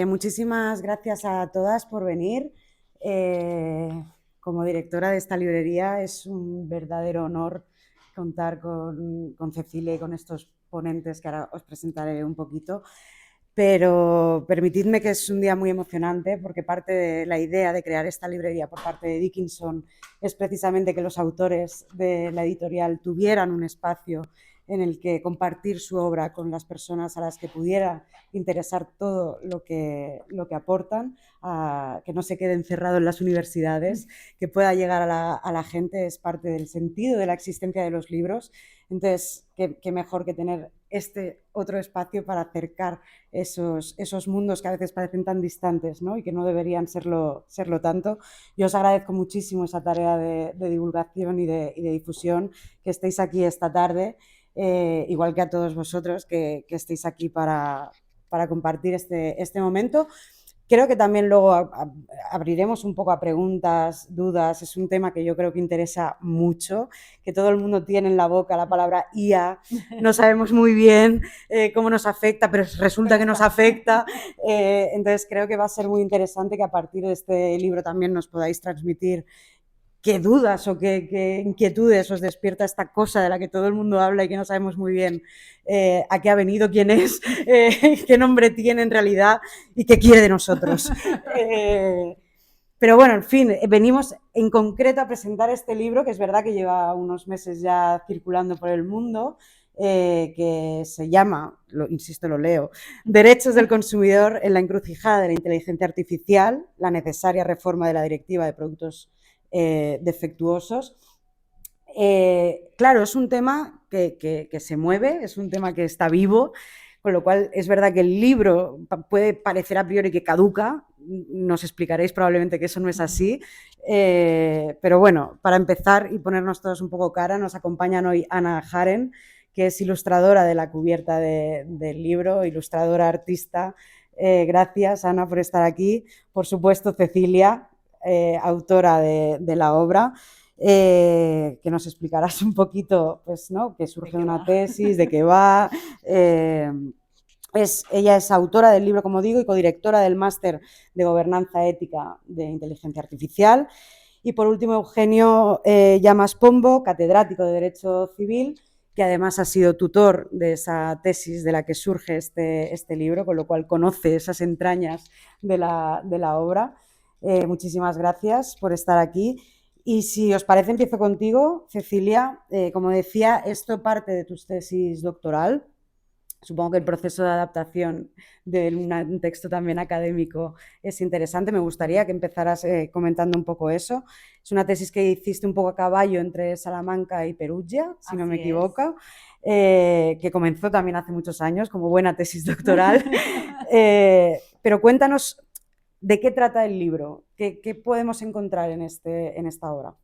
Muchísimas gracias a todas por venir. Eh, Como directora de esta librería es un verdadero honor contar con Cecilia y con estos ponentes que ahora os presentaré un poquito. Pero permitidme que es un día muy emocionante porque parte de la idea de crear esta librería por parte de Dickinson es precisamente que los autores de la editorial tuvieran un espacio en el que compartir su obra con las personas a las que pudiera interesar todo lo que aportan, que no se quede encerrado en las universidades, que pueda llegar a la gente, es parte del sentido de la existencia de los libros. Entonces, qué mejor que tener este otro espacio para acercar esos mundos que a veces parecen tan distantes, ¿no? Y que no deberían serlo tanto. Yo os agradezco muchísimo esa tarea de divulgación y de difusión, que estéis aquí esta tarde, igual que a todos vosotros que estéis aquí para compartir este momento. Creo que también luego abriremos un poco a preguntas, dudas. Es un tema que yo creo que interesa mucho, que todo el mundo tiene en la boca la palabra IA. No sabemos muy bien cómo nos afecta, pero resulta que nos afecta. Entonces creo que va a ser muy interesante que a partir de este libro también nos podáis transmitir qué dudas o qué inquietudes os despierta esta cosa de la que todo el mundo habla y que no sabemos muy bien a qué ha venido, quién es, qué nombre tiene en realidad y qué quiere de nosotros. Pero bueno, en fin, venimos en concreto a presentar este libro, que es verdad que lleva unos meses ya circulando por el mundo, que se llama, insisto, lo leo, Derechos del consumidor en la encrucijada de la inteligencia artificial, la necesaria reforma de la Directiva de Productos defectuosos. Claro, es un tema que se mueve, es un tema que está vivo, con lo cual es verdad que el libro puede parecer a priori que caduca, nos explicaréis probablemente que eso no es así, pero bueno, para empezar y ponernos todos un poco cara, nos acompañan hoy Ana Haren, que es ilustradora de la cubierta del libro, ilustradora, artista. Gracias, Ana, por estar aquí. Por supuesto, Cecilia, autora de la obra. Que nos explicarás un poquito, pues, ¿no? Que surge una tesis, de qué va. Ella es autora del libro, como digo, y codirectora del máster de Gobernanza Ética de Inteligencia Artificial. Y por último, Eugenio Llamas Pombo, catedrático de Derecho Civil, que además ha sido tutor de esa tesis de la que surge este libro, con lo cual conoce esas entrañas de la obra. Muchísimas gracias por estar aquí. Y si os parece, empiezo contigo, Cecilia. Como decía, esto parte de tu tesis doctoral. Supongo que el proceso de adaptación de un texto también académico es interesante. Me gustaría que empezaras comentando un poco eso. Es una tesis que hiciste un poco a caballo entre Salamanca y Perugia, si no me equivoco, que comenzó también hace muchos años como buena tesis doctoral. Pero cuéntanos de qué trata el libro, qué podemos encontrar en esta obra.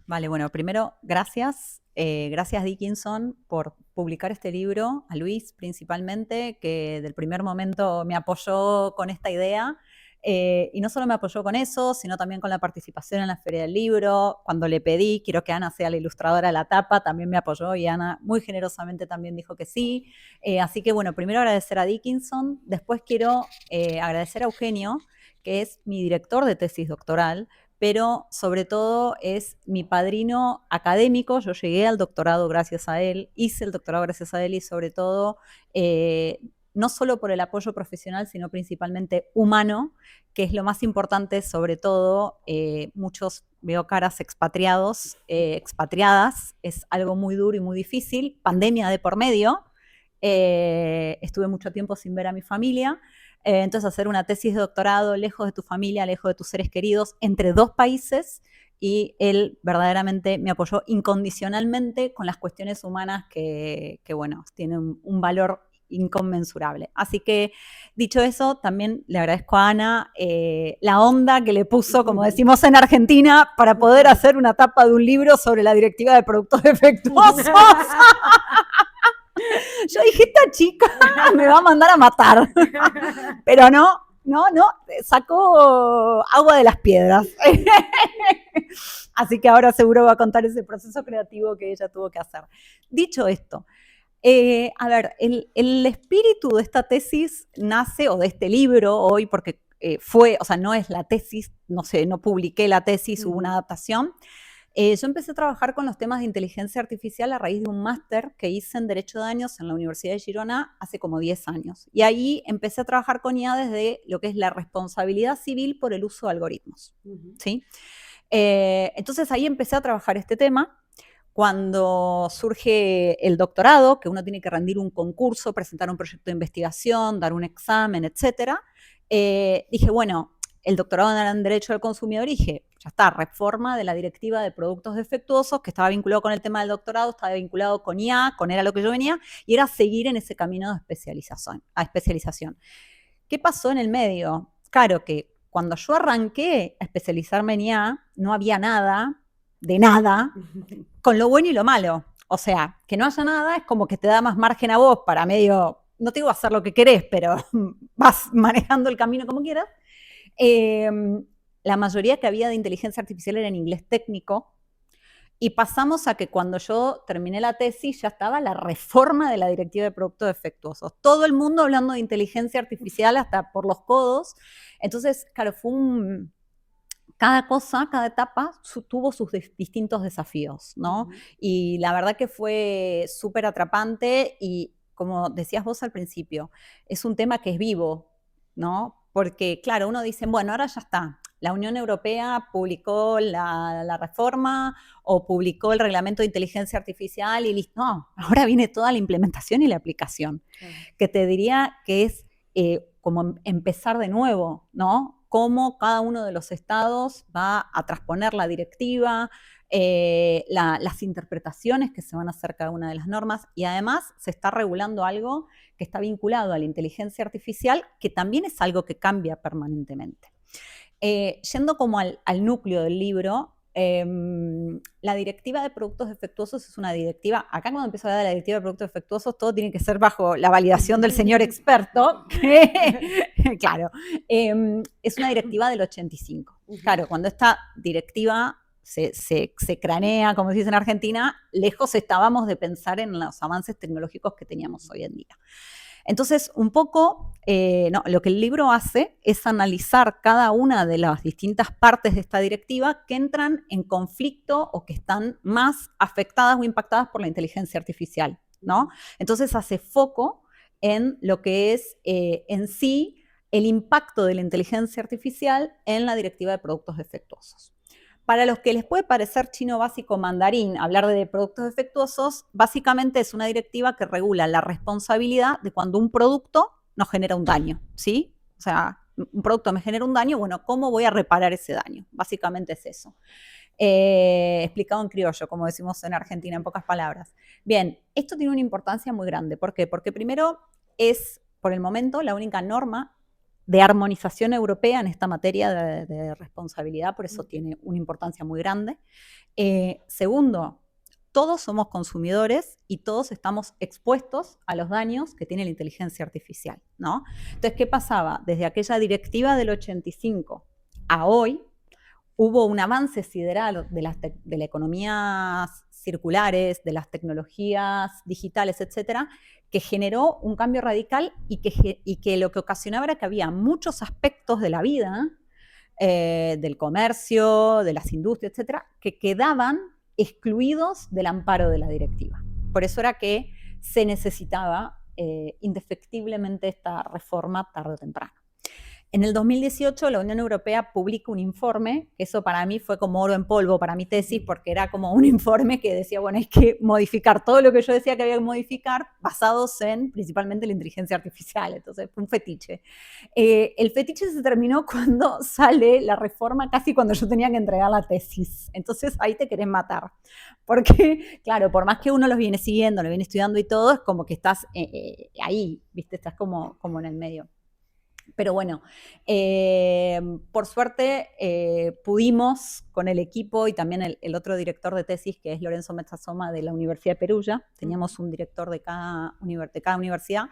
Vale, bueno, primero, gracias. Gracias Dickinson por publicar este libro, a Luis principalmente, que del primer momento me apoyó con esta idea. Y no solo me apoyó con eso, sino también con la participación en la Feria del Libro. Cuando le pedí, quiero que Ana sea la ilustradora de la tapa, también me apoyó y Ana muy generosamente también dijo que sí. Así que bueno, primero agradecer a Dickinson, después quiero agradecer a Eugenio, que es mi director de tesis doctoral, pero sobre todo es mi padrino académico. Yo llegué al doctorado gracias a él, hice el doctorado gracias a él y sobre todo no solo por el apoyo profesional, sino principalmente humano, que es lo más importante, sobre todo muchos veo caras expatriados, expatriadas, es algo muy duro y muy difícil, pandemia de por medio, estuve mucho tiempo sin ver a mi familia. Entonces, hacer una tesis de doctorado lejos de tu familia, lejos de tus seres queridos, entre dos países, y él verdaderamente me apoyó incondicionalmente con las cuestiones humanas que bueno, tienen un valor inconmensurable. Así que, dicho eso, también le agradezco a Ana la onda que le puso, como decimos en Argentina, para poder hacer una tapa de un libro sobre la directiva de productos defectuosos. Yo dije, esta chica me va a mandar a matar. Pero no, sacó agua de las piedras. Así que ahora seguro va a contar ese proceso creativo que ella tuvo que hacer. Dicho esto, A ver, el espíritu de esta tesis nace, o de este libro hoy, porque o sea, no es la tesis, no sé, no publiqué la tesis, hubo una adaptación. Yo empecé a trabajar con los temas de inteligencia artificial a raíz de un máster que hice en Derecho de Daños en la Universidad de Girona hace como 10 años. Y ahí empecé a trabajar con IA desde lo que es la responsabilidad civil por el uso de algoritmos. ¿Sí? Entonces ahí empecé a trabajar este tema. Cuando surge el doctorado, que uno tiene que rendir un concurso, presentar un proyecto de investigación, dar un examen, etcétera, dije, bueno, el doctorado en Derecho al Consumidor, y dije, ya está, reforma de la Directiva de Productos Defectuosos, que estaba vinculado con el tema del doctorado, estaba vinculado con IA, con era lo que yo venía, y era seguir en ese camino de especialización. ¿Qué pasó en el medio? Claro que cuando yo arranqué a especializarme en IA, no había nada, de nada, con lo bueno y lo malo. O sea, que no haya nada es como que te da más margen a vos para medio, no te digo hacer lo que querés, pero vas manejando el camino como quieras. La mayoría que había de inteligencia artificial era en inglés técnico, y pasamos a que cuando yo terminé la tesis ya estaba la reforma de la Directiva de Productos Defectuosos. Todo el mundo hablando de inteligencia artificial hasta por los codos. Entonces, claro, fue cada cosa, cada etapa tuvo sus distintos desafíos, ¿no? Y la verdad que fue súper atrapante y, como decías vos al principio, es un tema que es vivo, ¿no? Porque, claro, uno dice, bueno, ahora ya está. La Unión Europea publicó la reforma o publicó el reglamento de inteligencia artificial y listo. No, ahora viene toda la implementación y la aplicación, que te diría que es como empezar de nuevo, ¿no? Cómo cada uno de los estados va a transponer la directiva, las interpretaciones que se van a hacer cada una de las normas, y además se está regulando algo que está vinculado a la inteligencia artificial, que también es algo que cambia permanentemente. Yendo como al núcleo del libro, la Directiva de Productos Defectuosos es una directiva, acá cuando empiezo a hablar de la Directiva de Productos Defectuosos, todo tiene que ser bajo la validación del señor experto, que, claro, es una directiva del 85. Claro, cuando esta directiva se cranea, como se dice en Argentina, lejos estábamos de pensar en los avances tecnológicos que teníamos hoy en día. Entonces, un poco, lo que el libro hace es analizar cada una de las distintas partes de esta directiva que entran en conflicto o que están más afectadas o impactadas por la inteligencia artificial, ¿no? Entonces, hace foco en lo que es en sí el impacto de la inteligencia artificial en la directiva de productos defectuosos. Para los que les puede parecer chino básico mandarín hablar de productos defectuosos, básicamente es una directiva que regula la responsabilidad de cuando un producto nos genera un daño, ¿sí? O sea, un producto me genera un daño, bueno, ¿cómo voy a reparar ese daño? Básicamente es eso. Explicado en criollo, como decimos en Argentina, en pocas palabras. Bien, esto tiene una importancia muy grande. ¿Por qué? Porque primero es, por el momento, la única norma de armonización europea en esta materia de responsabilidad, por eso tiene una importancia muy grande. Segundo, todos somos consumidores y todos estamos expuestos a los daños que tiene la inteligencia artificial, ¿no? Entonces, ¿qué pasaba? Desde aquella directiva del 85 a hoy, hubo un avance sideral de la economía circulares, de las tecnologías digitales, etcétera, que generó un cambio radical y que lo que ocasionaba era que había muchos aspectos de la vida, del comercio, de las industrias, etcétera, que quedaban excluidos del amparo de la directiva. Por eso era que se necesitaba indefectiblemente esta reforma tarde o temprano. En el 2018 la Unión Europea publica un informe, que eso para mí fue como oro en polvo para mi tesis, porque era como un informe que decía, bueno, hay que modificar todo lo que yo decía que había que modificar, basados en principalmente la inteligencia artificial. Entonces fue un fetiche. El fetiche se terminó cuando sale la reforma, casi cuando yo tenía que entregar la tesis. Entonces ahí te querés matar. Porque, claro, por más que uno los viene siguiendo, lo viene estudiando y todo, es como que estás ahí, ¿viste? Estás como en el medio. Pero bueno, por suerte pudimos con el equipo y también el otro director de tesis, que es Lorenzo Mezzasoma de la Universidad de Perugia, teníamos un director de cada universidad,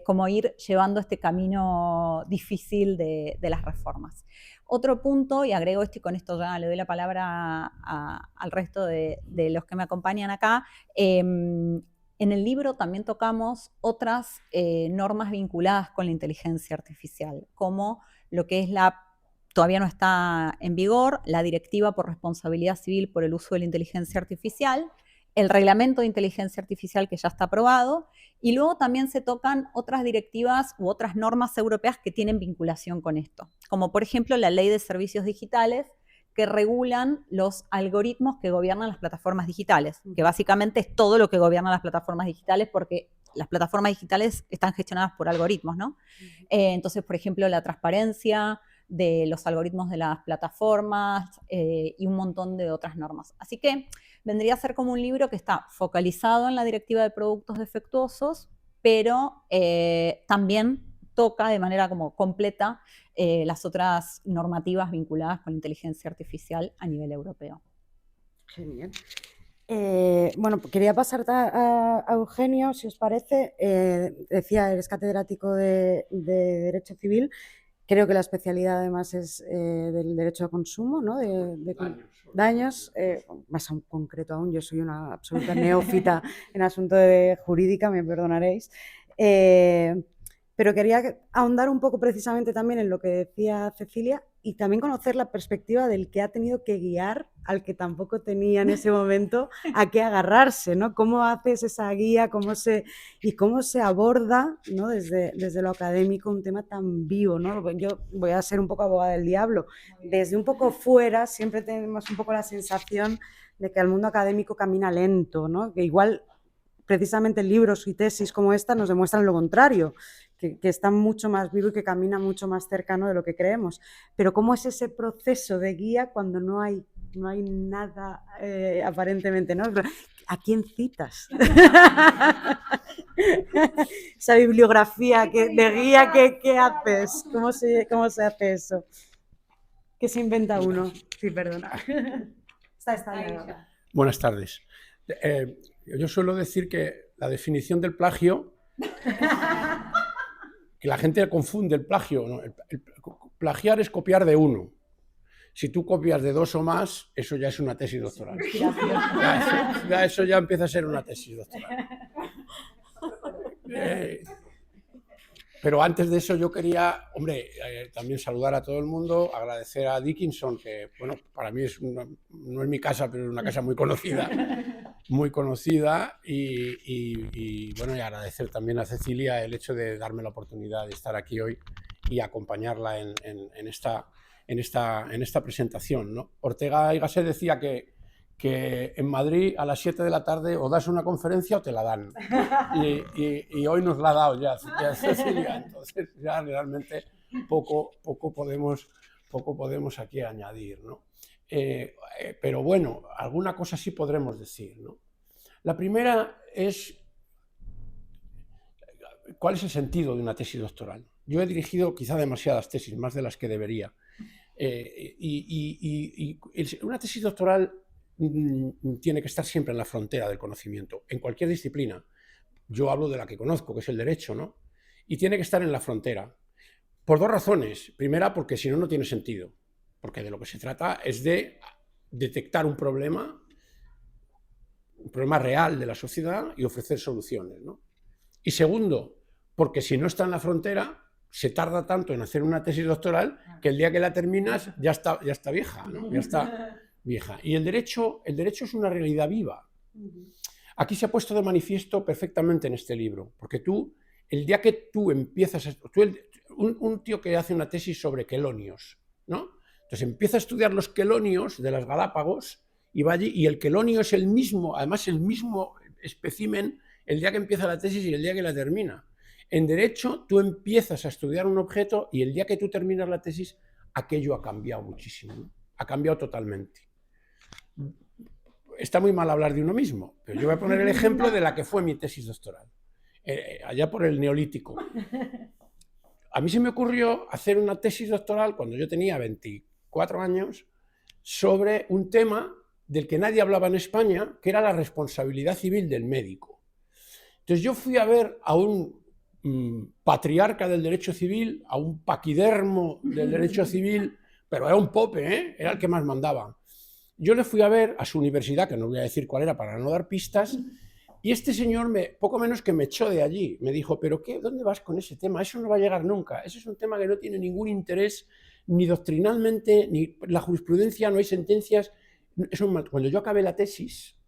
como ir llevando este camino difícil de las reformas. Otro punto, y agrego esto y con esto ya le doy la palabra al resto de los que me acompañan acá, en En el libro también tocamos otras normas vinculadas con la inteligencia artificial, como lo que es todavía no está en vigor, la Directiva por Responsabilidad Civil por el Uso de la Inteligencia Artificial, el Reglamento de Inteligencia Artificial que ya está aprobado, y luego también se tocan otras directivas u otras normas europeas que tienen vinculación con esto, como por ejemplo la Ley de Servicios Digitales, que regulan los algoritmos que gobiernan las plataformas digitales, que básicamente es todo lo que gobiernan las plataformas digitales, porque las plataformas digitales están gestionadas por algoritmos, ¿no? Entonces, por ejemplo, la transparencia de los algoritmos de las plataformas y un montón de otras normas. Así que vendría a ser como un libro que está focalizado en la Directiva de Productos Defectuosos, pero también toca de manera como completa las otras normativas vinculadas con la inteligencia artificial a nivel europeo. Genial. Bueno, quería pasar a Eugenio, si os parece. Decía, eres catedrático de Derecho Civil. Creo que la especialidad además es del derecho de consumo, ¿no? Daños. Más concreto aún, yo soy una absoluta neófita en asunto de jurídica, me perdonaréis. Pero quería ahondar un poco precisamente también en lo que decía Cecilia y también conocer la perspectiva del que ha tenido que guiar al que tampoco tenía en ese momento a qué agarrarse, ¿no? ¿Cómo haces esa guía? ¿Cómo se aborda, ¿no? desde lo académico un tema tan vivo, ¿no? Yo voy a ser un poco abogada del diablo. Desde un poco fuera siempre tenemos un poco la sensación de que el mundo académico camina lento, ¿no? Que igual precisamente libros y tesis como esta nos demuestran lo contrario, que está mucho más vivo y que camina mucho más cercano de lo que creemos. Pero ¿cómo es ese proceso de guía cuando no hay nada aparentemente, ¿no? ¿A quién citas? Esa bibliografía de guía, ¿qué haces? ¿Cómo se hace eso? ¿Qué se inventa uno? Sí, perdona. Buenas tardes. Yo suelo decir que la definición del plagio, que la gente confunde el plagio, ¿no? Plagiar es copiar de uno. Si tú copias de dos o más, eso ya es una tesis doctoral. Eso ya empieza a ser una tesis doctoral. Pero antes de eso yo quería, también saludar a todo el mundo, agradecer a Dickinson, que bueno, para mí no es mi casa, pero es una casa muy conocida, y bueno, y agradecer también a Cecilia el hecho de darme la oportunidad de estar aquí hoy y acompañarla en esta presentación, ¿no? Ortega y Gasset decía que en Madrid a las 7 de la tarde o das una conferencia o te la dan. Y hoy nos la ha dado ya Cecilia, entonces ya realmente poco podemos aquí añadir, ¿no? Pero bueno, alguna cosa sí podremos decir, ¿no? La primera es, ¿cuál es el sentido de una tesis doctoral? Yo he dirigido quizá demasiadas tesis, más de las que debería. Una tesis doctoral tiene que estar siempre en la frontera del conocimiento, en cualquier disciplina. Yo hablo de la que conozco, que es el derecho, ¿no? Y tiene que estar en la frontera, por dos razones. Primera, porque si no, no tiene sentido, porque de lo que se trata es de detectar un problema real de la sociedad y ofrecer soluciones, ¿no? Y segundo, porque si no está en la frontera, se tarda tanto en hacer una tesis doctoral que el día que la terminas ya está vieja, ¿no? Ya está vieja. Y el derecho es una realidad viva. Aquí se ha puesto de manifiesto perfectamente en este libro, porque el día que tú empiezas, un tío que hace una tesis sobre quelonios, ¿no? Entonces empieza a estudiar los quelonios de las Galápagos y va allí, y el quelonio es el mismo, además el mismo espécimen el día que empieza la tesis y el día que la termina. En derecho, tú empiezas a estudiar un objeto y el día que tú terminas la tesis, aquello ha cambiado muchísimo, ¿no? Ha cambiado totalmente. Está muy mal hablar de uno mismo, pero yo voy a poner el ejemplo de la que fue mi tesis doctoral, allá por el Neolítico. A mí se me ocurrió hacer una tesis doctoral cuando yo tenía 24 años sobre un tema del que nadie hablaba en España, que era la responsabilidad civil del médico. Entonces yo fui a ver a un patriarca del derecho civil, a un paquidermo del derecho civil, pero era un pope, era el que más mandaba. Yo le fui a ver a su universidad, que no voy a decir cuál era para no dar pistas, Y este señor, poco menos que me echó de allí, me dijo, ¿pero qué? ¿Dónde vas con ese tema? Eso no va a llegar nunca, ese es un tema que no tiene ningún interés, ni doctrinalmente, ni la jurisprudencia, no hay sentencias. Cuando yo acabé la tesis,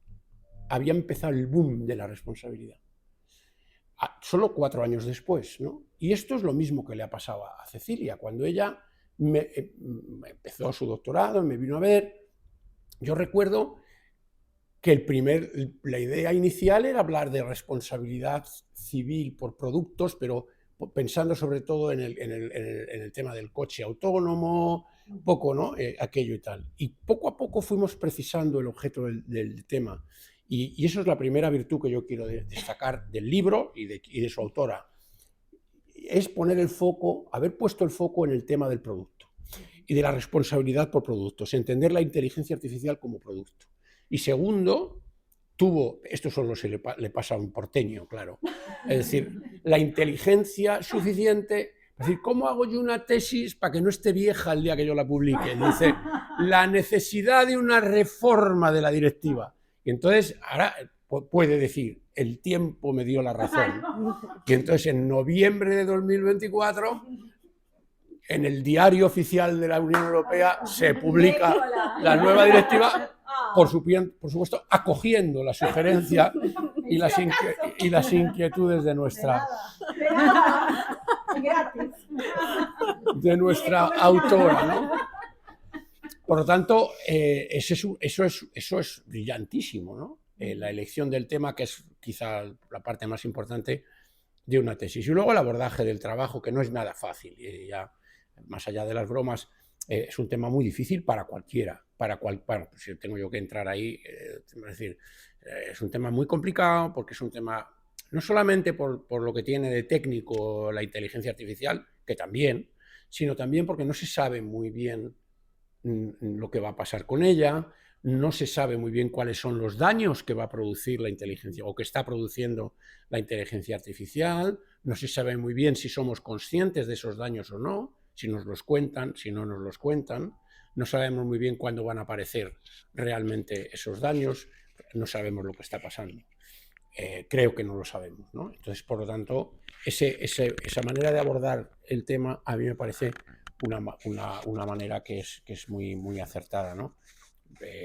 había empezado el boom de la responsabilidad. Solo 4 años después, ¿no? Y esto es lo mismo que le ha pasado a Cecilia. Cuando ella empezó su doctorado, me vino a ver, yo recuerdo que la idea inicial era hablar de responsabilidad civil por productos, pero pensando sobre todo en el tema del coche autónomo, un poco, ¿no? Aquello y tal. Y poco a poco fuimos precisando el objeto del tema. Y eso es la primera virtud que yo quiero destacar del libro y de su autora. Es poner el foco, haber puesto el foco en el tema del producto y de la responsabilidad por productos, entender la inteligencia artificial como producto. Y segundo, esto solo le pasa a un porteño, claro, es decir, la inteligencia suficiente, es decir, ¿cómo hago yo una tesis para que no esté vieja el día que yo la publique? Dice, la necesidad de una reforma de la directiva. Y entonces, ahora puede decir, el tiempo me dio la razón. Y entonces, en noviembre de 2024, en el diario oficial de la Unión Europea se publica la nueva directiva, por supuesto, acogiendo la sugerencia y las inquietudes de nuestra autora, ¿no? Por lo tanto, eso es brillantísimo, ¿no? La elección del tema, que es quizá la parte más importante de una tesis. Y luego el abordaje del trabajo, que no es nada fácil. Ya, más allá de las bromas, es un tema muy difícil para cualquiera. Bueno, si tengo yo que entrar ahí, es decir, es un tema muy complicado porque es un tema, no solamente por lo que tiene de técnico la inteligencia artificial, que también, sino también porque no se sabe muy bien lo que va a pasar con ella, no se sabe muy bien cuáles son los daños que va a producir la inteligencia o que está produciendo la inteligencia artificial, no se sabe muy bien si somos conscientes de esos daños o no, si nos los cuentan, si no nos los cuentan, no sabemos muy bien cuándo van a aparecer realmente esos daños, no sabemos lo que está pasando. Creo que no lo sabemos, ¿no? Entonces, por lo tanto, esa manera de abordar el tema a mí me parece una manera que es muy, muy acertada, ¿no?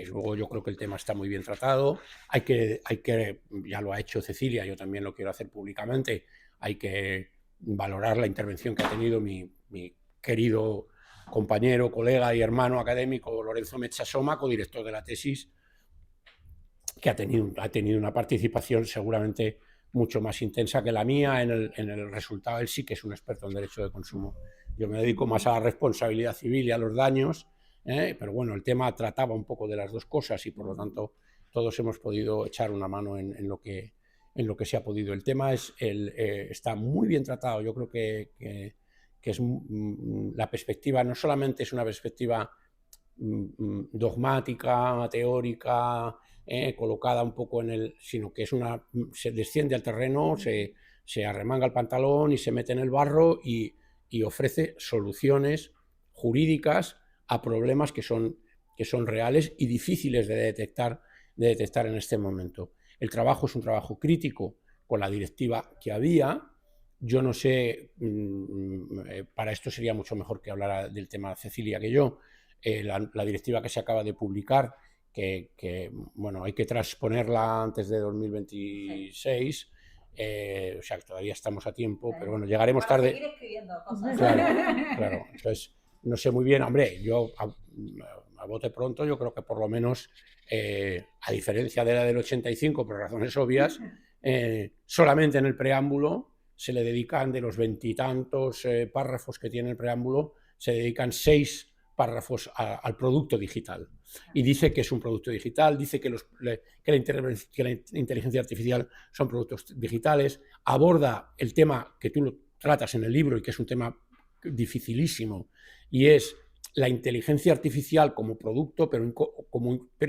Luego yo creo que el tema está muy bien tratado, ya lo ha hecho Cecilia, yo también lo quiero hacer públicamente, hay que valorar la intervención que ha tenido mi querido compañero, colega y hermano académico Lorenzo Mechasoma, codirector de la tesis, que ha tenido una participación seguramente mucho más intensa que la mía en el resultado. Él sí que es un experto en derecho de consumo. Yo me dedico más a la responsabilidad civil y a los daños, pero bueno, el tema trataba un poco de las dos cosas y por lo tanto todos hemos podido echar una mano en lo que se ha podido. El tema está muy bien tratado. Yo creo que es la perspectiva, no solamente es una perspectiva dogmática, teórica, colocada un poco sino que se desciende al terreno, se arremanga el pantalón y se mete en el barro y ofrece soluciones jurídicas a problemas que son reales y difíciles de detectar en este momento. El trabajo es un trabajo crítico con la directiva que había. Yo no sé, para esto sería mucho mejor que hablara del tema Cecilia que yo. La directiva que se acaba de publicar, que bueno, hay que transponerla antes de 2026, o sea que todavía estamos a tiempo, pero bueno, llegaremos tarde. Seguir escribiendo cosas. Claro. Entonces, no sé muy bien, hombre, yo a bote pronto, yo creo que por lo menos, a diferencia de la del 85, por razones obvias, solamente en el preámbulo se le dedican, de los 20 y tantos párrafos que tiene el preámbulo, se dedican 6 párrafos al producto digital. Y dice que es un producto digital, dice que la inteligencia artificial son productos digitales, aborda el tema que tú lo tratas en el libro y que es un tema dificilísimo, y es la inteligencia artificial como producto, pero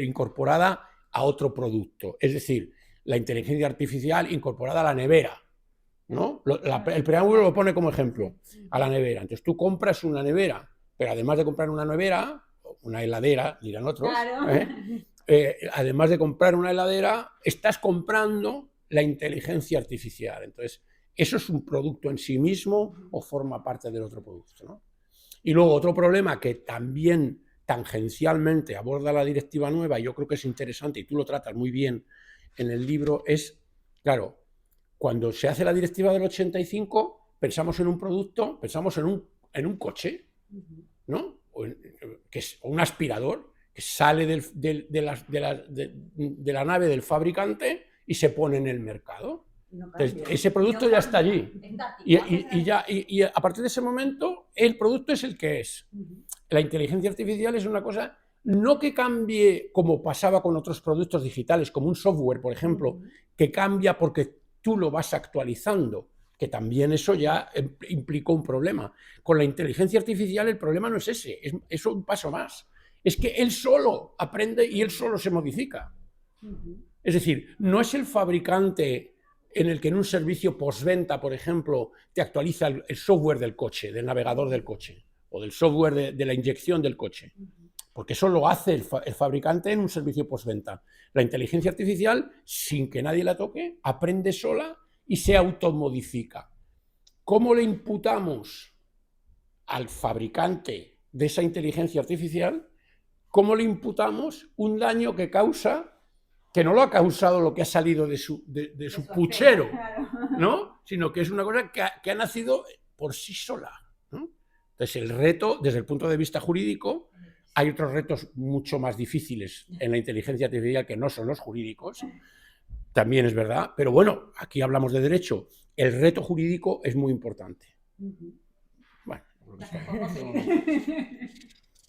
incorporada a otro producto. Es decir, la inteligencia artificial incorporada a la nevera, ¿no? El preámbulo lo pone como ejemplo, a la nevera. Entonces tú compras una nevera, pero además de comprar una nevera, una heladera, dirán otros, claro. Además de comprar una heladera, estás comprando la inteligencia artificial. Entonces, ¿eso es un producto en sí mismo o forma parte del otro producto, ¿no? Y luego otro problema que también tangencialmente aborda la directiva nueva, y yo creo que es interesante y tú lo tratas muy bien en el libro, es, claro, cuando se hace la directiva del 85, pensamos en un producto, pensamos en un coche, ¿no? Que es un aspirador que sale de la nave del fabricante y se pone en el mercado. Entonces, ese producto ya está allí. Y a partir de ese momento, el producto es el que es. La inteligencia artificial es una cosa, no que cambie como pasaba con otros productos digitales, como un software, por ejemplo, que cambia porque tú lo vas actualizando, que también eso ya implicó un problema. Con la inteligencia artificial el problema no es ese, es un paso más. Es que él solo aprende y él solo se modifica. Es decir, no es el fabricante en el que en un servicio postventa, por ejemplo, te actualiza el software del coche, del navegador del coche, o del software de la inyección del coche, porque eso lo hace el fabricante en un servicio postventa. La inteligencia artificial, sin que nadie la toque, aprende sola y se automodifica. ¿Cómo le imputamos al fabricante de esa inteligencia artificial? ¿Cómo le imputamos un daño que causa, que no lo ha causado lo que ha salido de su puchero, ¿no? Sino que es una cosa que ha nacido por sí sola, ¿no? Entonces, el reto, desde el punto de vista jurídico, hay otros retos mucho más difíciles en la inteligencia artificial que no son los jurídicos, también es verdad, pero bueno, aquí hablamos de derecho, el reto jurídico es muy importante. Bueno,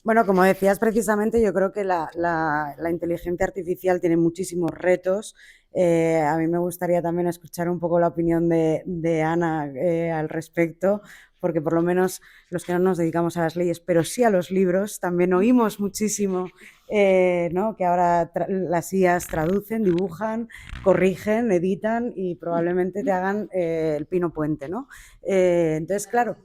Bueno, como decías precisamente, yo creo que la inteligencia artificial tiene muchísimos retos. A mí me gustaría también escuchar un poco la opinión de Ana al respecto, porque por lo menos los que no nos dedicamos a las leyes, pero sí a los libros, también oímos muchísimo, ¿no? Que ahora las IAs traducen, dibujan, corrigen, editan y probablemente te hagan el Pino Puente, ¿no? Entonces, claro,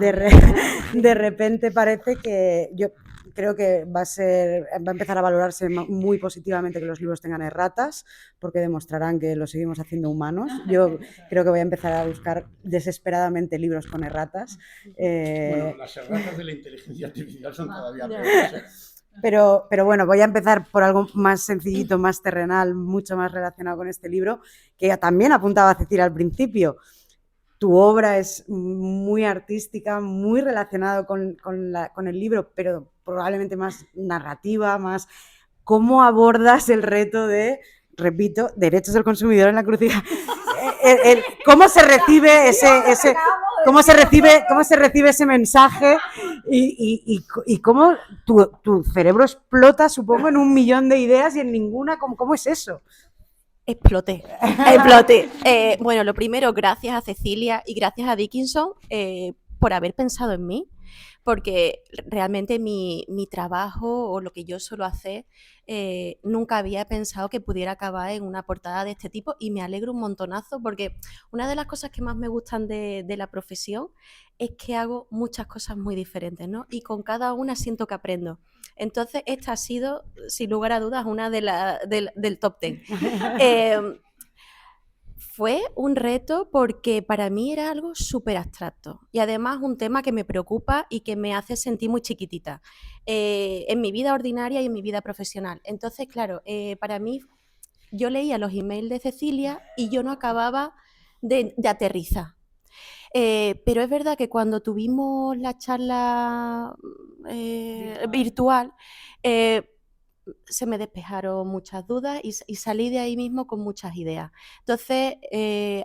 de repente parece que yo creo que va a empezar a valorarse muy positivamente que los libros tengan erratas, porque demostrarán que lo seguimos haciendo humanos. Yo creo que voy a empezar a buscar desesperadamente libros con erratas. Bueno, las erratas de la inteligencia artificial son todavía peores. Pero bueno, voy a empezar por algo más sencillito, más terrenal, mucho más relacionado con este libro, que también apuntaba Cecilia al principio. Tu obra es muy artística, muy relacionada con el libro, pero probablemente más narrativa, más... ¿Cómo abordas el reto de, repito, derechos del consumidor en la encrucijada? ¿Cómo se recibe cómo se recibe ese mensaje y cómo tu cerebro explota, supongo, en 1.000.000 de ideas y en ninguna? ¿Cómo es eso? Exploté. Bueno, lo primero, gracias a Cecilia y gracias a Dickinson por haber pensado en mí, porque realmente mi trabajo o lo que yo suelo hacer nunca había pensado que pudiera acabar en una portada de este tipo, y me alegro un montonazo porque una de las cosas que más me gustan de la profesión es que hago muchas cosas muy diferentes, ¿no? Y con cada una siento que aprendo. Entonces, esta ha sido, sin lugar a dudas, una del top 10. Fue un reto porque para mí era algo súper abstracto y además un tema que me preocupa y que me hace sentir muy chiquitita en mi vida ordinaria y en mi vida profesional. Entonces, claro, para mí, yo leía los emails de Cecilia y yo no acababa de aterrizar. Pero es verdad que cuando tuvimos la charla virtual, se me despejaron muchas dudas y salí de ahí mismo con muchas ideas. Entonces,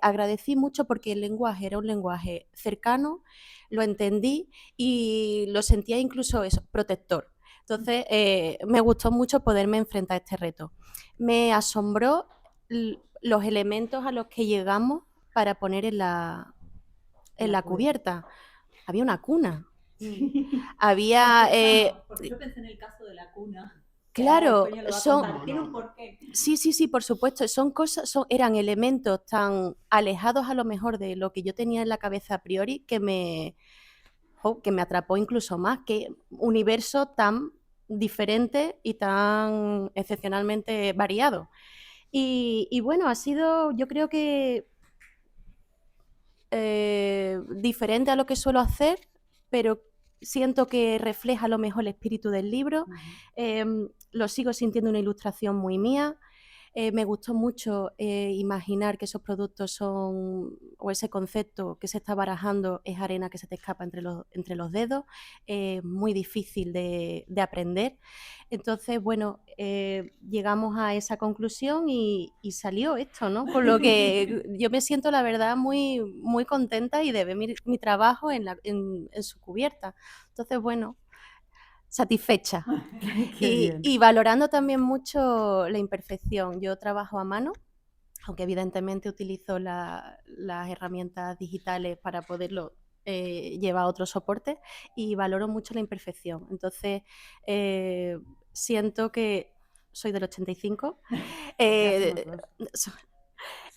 agradecí mucho porque el lenguaje era un lenguaje cercano, lo entendí y lo sentía incluso eso, protector. Entonces, me gustó mucho poderme enfrentar a este reto. Me asombró los elementos a los que llegamos para poner en la cubierta. Había una cuna. Había... yo pensé en el caso de la cuna. Claro, ¿Tiene un porqué? Sí, por supuesto. Son cosas, eran elementos tan alejados a lo mejor de lo que yo tenía en la cabeza a priori que me atrapó incluso más, que universo tan diferente y tan excepcionalmente variado. Y bueno, ha sido, yo creo que diferente a lo que suelo hacer, pero siento que refleja a lo mejor el espíritu del libro. Lo sigo sintiendo una ilustración muy mía. Me gustó mucho imaginar que esos productos son, o ese concepto que se está barajando es arena que se te escapa entre los dedos, muy difícil de aprender. Entonces, bueno, llegamos a esa conclusión y salió esto, ¿no? Con lo que yo me siento, la verdad, muy, muy contenta y de ver mi trabajo en su cubierta. Entonces, bueno, satisfecha. Y valorando también mucho la imperfección. Yo trabajo a mano, aunque evidentemente utilizo las herramientas digitales para poderlo llevar a otros soportes, y valoro mucho la imperfección. Entonces, siento que soy del 85.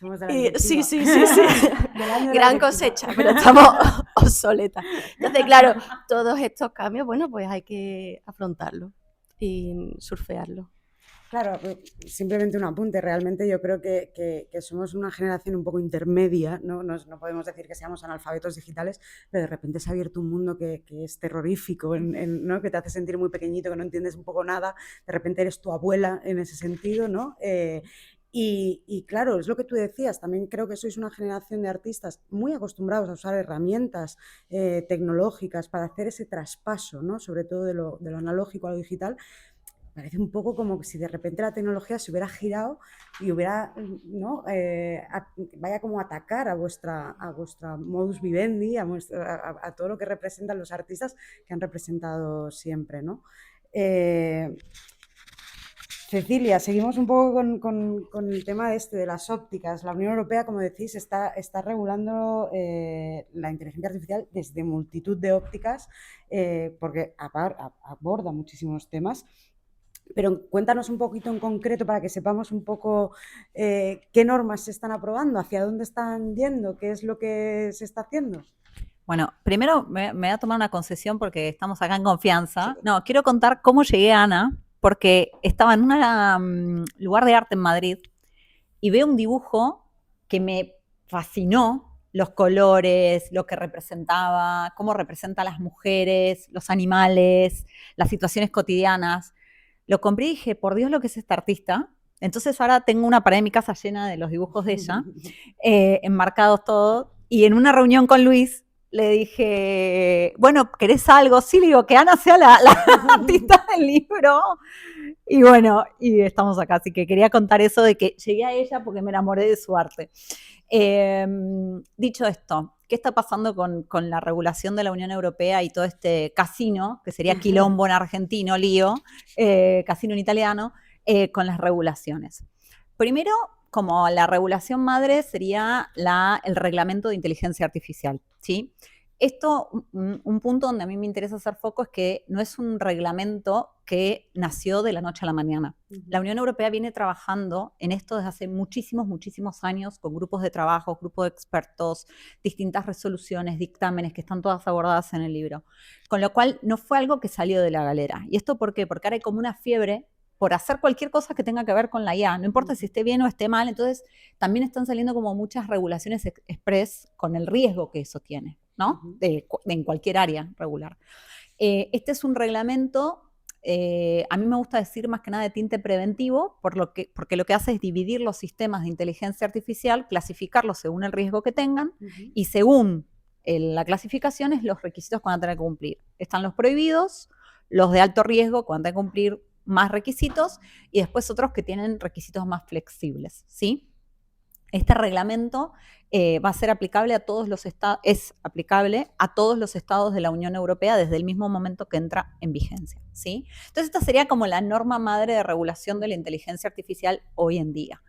Somos de la Sí. Del año de la Gran directiva. cosecha, pero estamos obsoletas. Entonces, claro, todos estos cambios, bueno, pues hay que afrontarlos y surfearlos. Claro, simplemente un apunte. Realmente yo creo que somos una generación un poco intermedia, ¿no? No podemos decir que seamos analfabetos digitales, pero de repente se ha abierto un mundo que es terrorífico, ¿no? Que te hace sentir muy pequeñito, que no entiendes un poco nada. De repente eres tu abuela en ese sentido, ¿no? Y claro, es lo que tú decías, también creo que sois una generación de artistas muy acostumbrados a usar herramientas tecnológicas para hacer ese traspaso, ¿no? Sobre todo de lo analógico a lo digital. Parece un poco como si de repente la tecnología se hubiera girado y hubiera, ¿no? Vaya como a atacar a vuestra modus vivendi, a todo lo que representan los artistas que han representado siempre, ¿no? Cecilia, seguimos un poco con el tema de las ópticas. La Unión Europea, como decís, está regulando la inteligencia artificial desde multitud de ópticas, porque aborda muchísimos temas. Pero cuéntanos un poquito en concreto para que sepamos un poco qué normas se están aprobando, hacia dónde están yendo, qué es lo que se está haciendo. Bueno, primero me voy a tomar una concesión porque estamos acá en confianza. No, quiero contar cómo llegué a Ana, porque estaba en un lugar de arte en Madrid y veo un dibujo que me fascinó, los colores, lo que representaba, cómo representa a las mujeres, los animales, las situaciones cotidianas. Lo compré y dije, por Dios, lo que es esta artista. Entonces ahora tengo una pared en mi casa llena de los dibujos de ella, enmarcados todos. Y en una reunión con Luis le dije, bueno, ¿querés algo? Sí, le digo, que Ana sea la artista del libro. Y bueno, y estamos acá. Así que quería contar eso de que llegué a ella porque me enamoré de su arte. Dicho esto, ¿qué está pasando con la regulación de la Unión Europea y todo este casino, que sería quilombo en argentino, lío, casino en italiano, con las regulaciones? Primero, como la regulación madre sería el reglamento de inteligencia artificial, ¿sí? Esto, un punto donde a mí me interesa hacer foco es que no es un reglamento que nació de la noche a la mañana. La Unión Europea viene trabajando en esto desde hace muchísimos, muchísimos años con grupos de trabajo, grupos de expertos, distintas resoluciones, dictámenes que están todas abordadas en el libro. Con lo cual, no fue algo que salió de la galera. ¿Y esto por qué? Porque ahora hay como una fiebre por hacer cualquier cosa que tenga que ver con la IA, no importa si esté bien o esté mal. Entonces también están saliendo como muchas regulaciones express con el riesgo que eso tiene, ¿no? En cualquier área regular. Este es un reglamento, a mí me gusta decir más que nada de tinte preventivo, porque lo que hace es dividir los sistemas de inteligencia artificial, clasificarlos según el riesgo que tengan, y según la clasificación es los requisitos que van a tener que cumplir. Están los prohibidos, los de alto riesgo que van a tener que cumplir más requisitos, y después otros que tienen requisitos más flexibles, ¿sí? Este reglamento va a ser aplicable a todos los estados, es aplicable a todos los estados de la Unión Europea desde el mismo momento que entra en vigencia, ¿sí? Entonces esta sería como la norma madre de regulación de la inteligencia artificial hoy en día.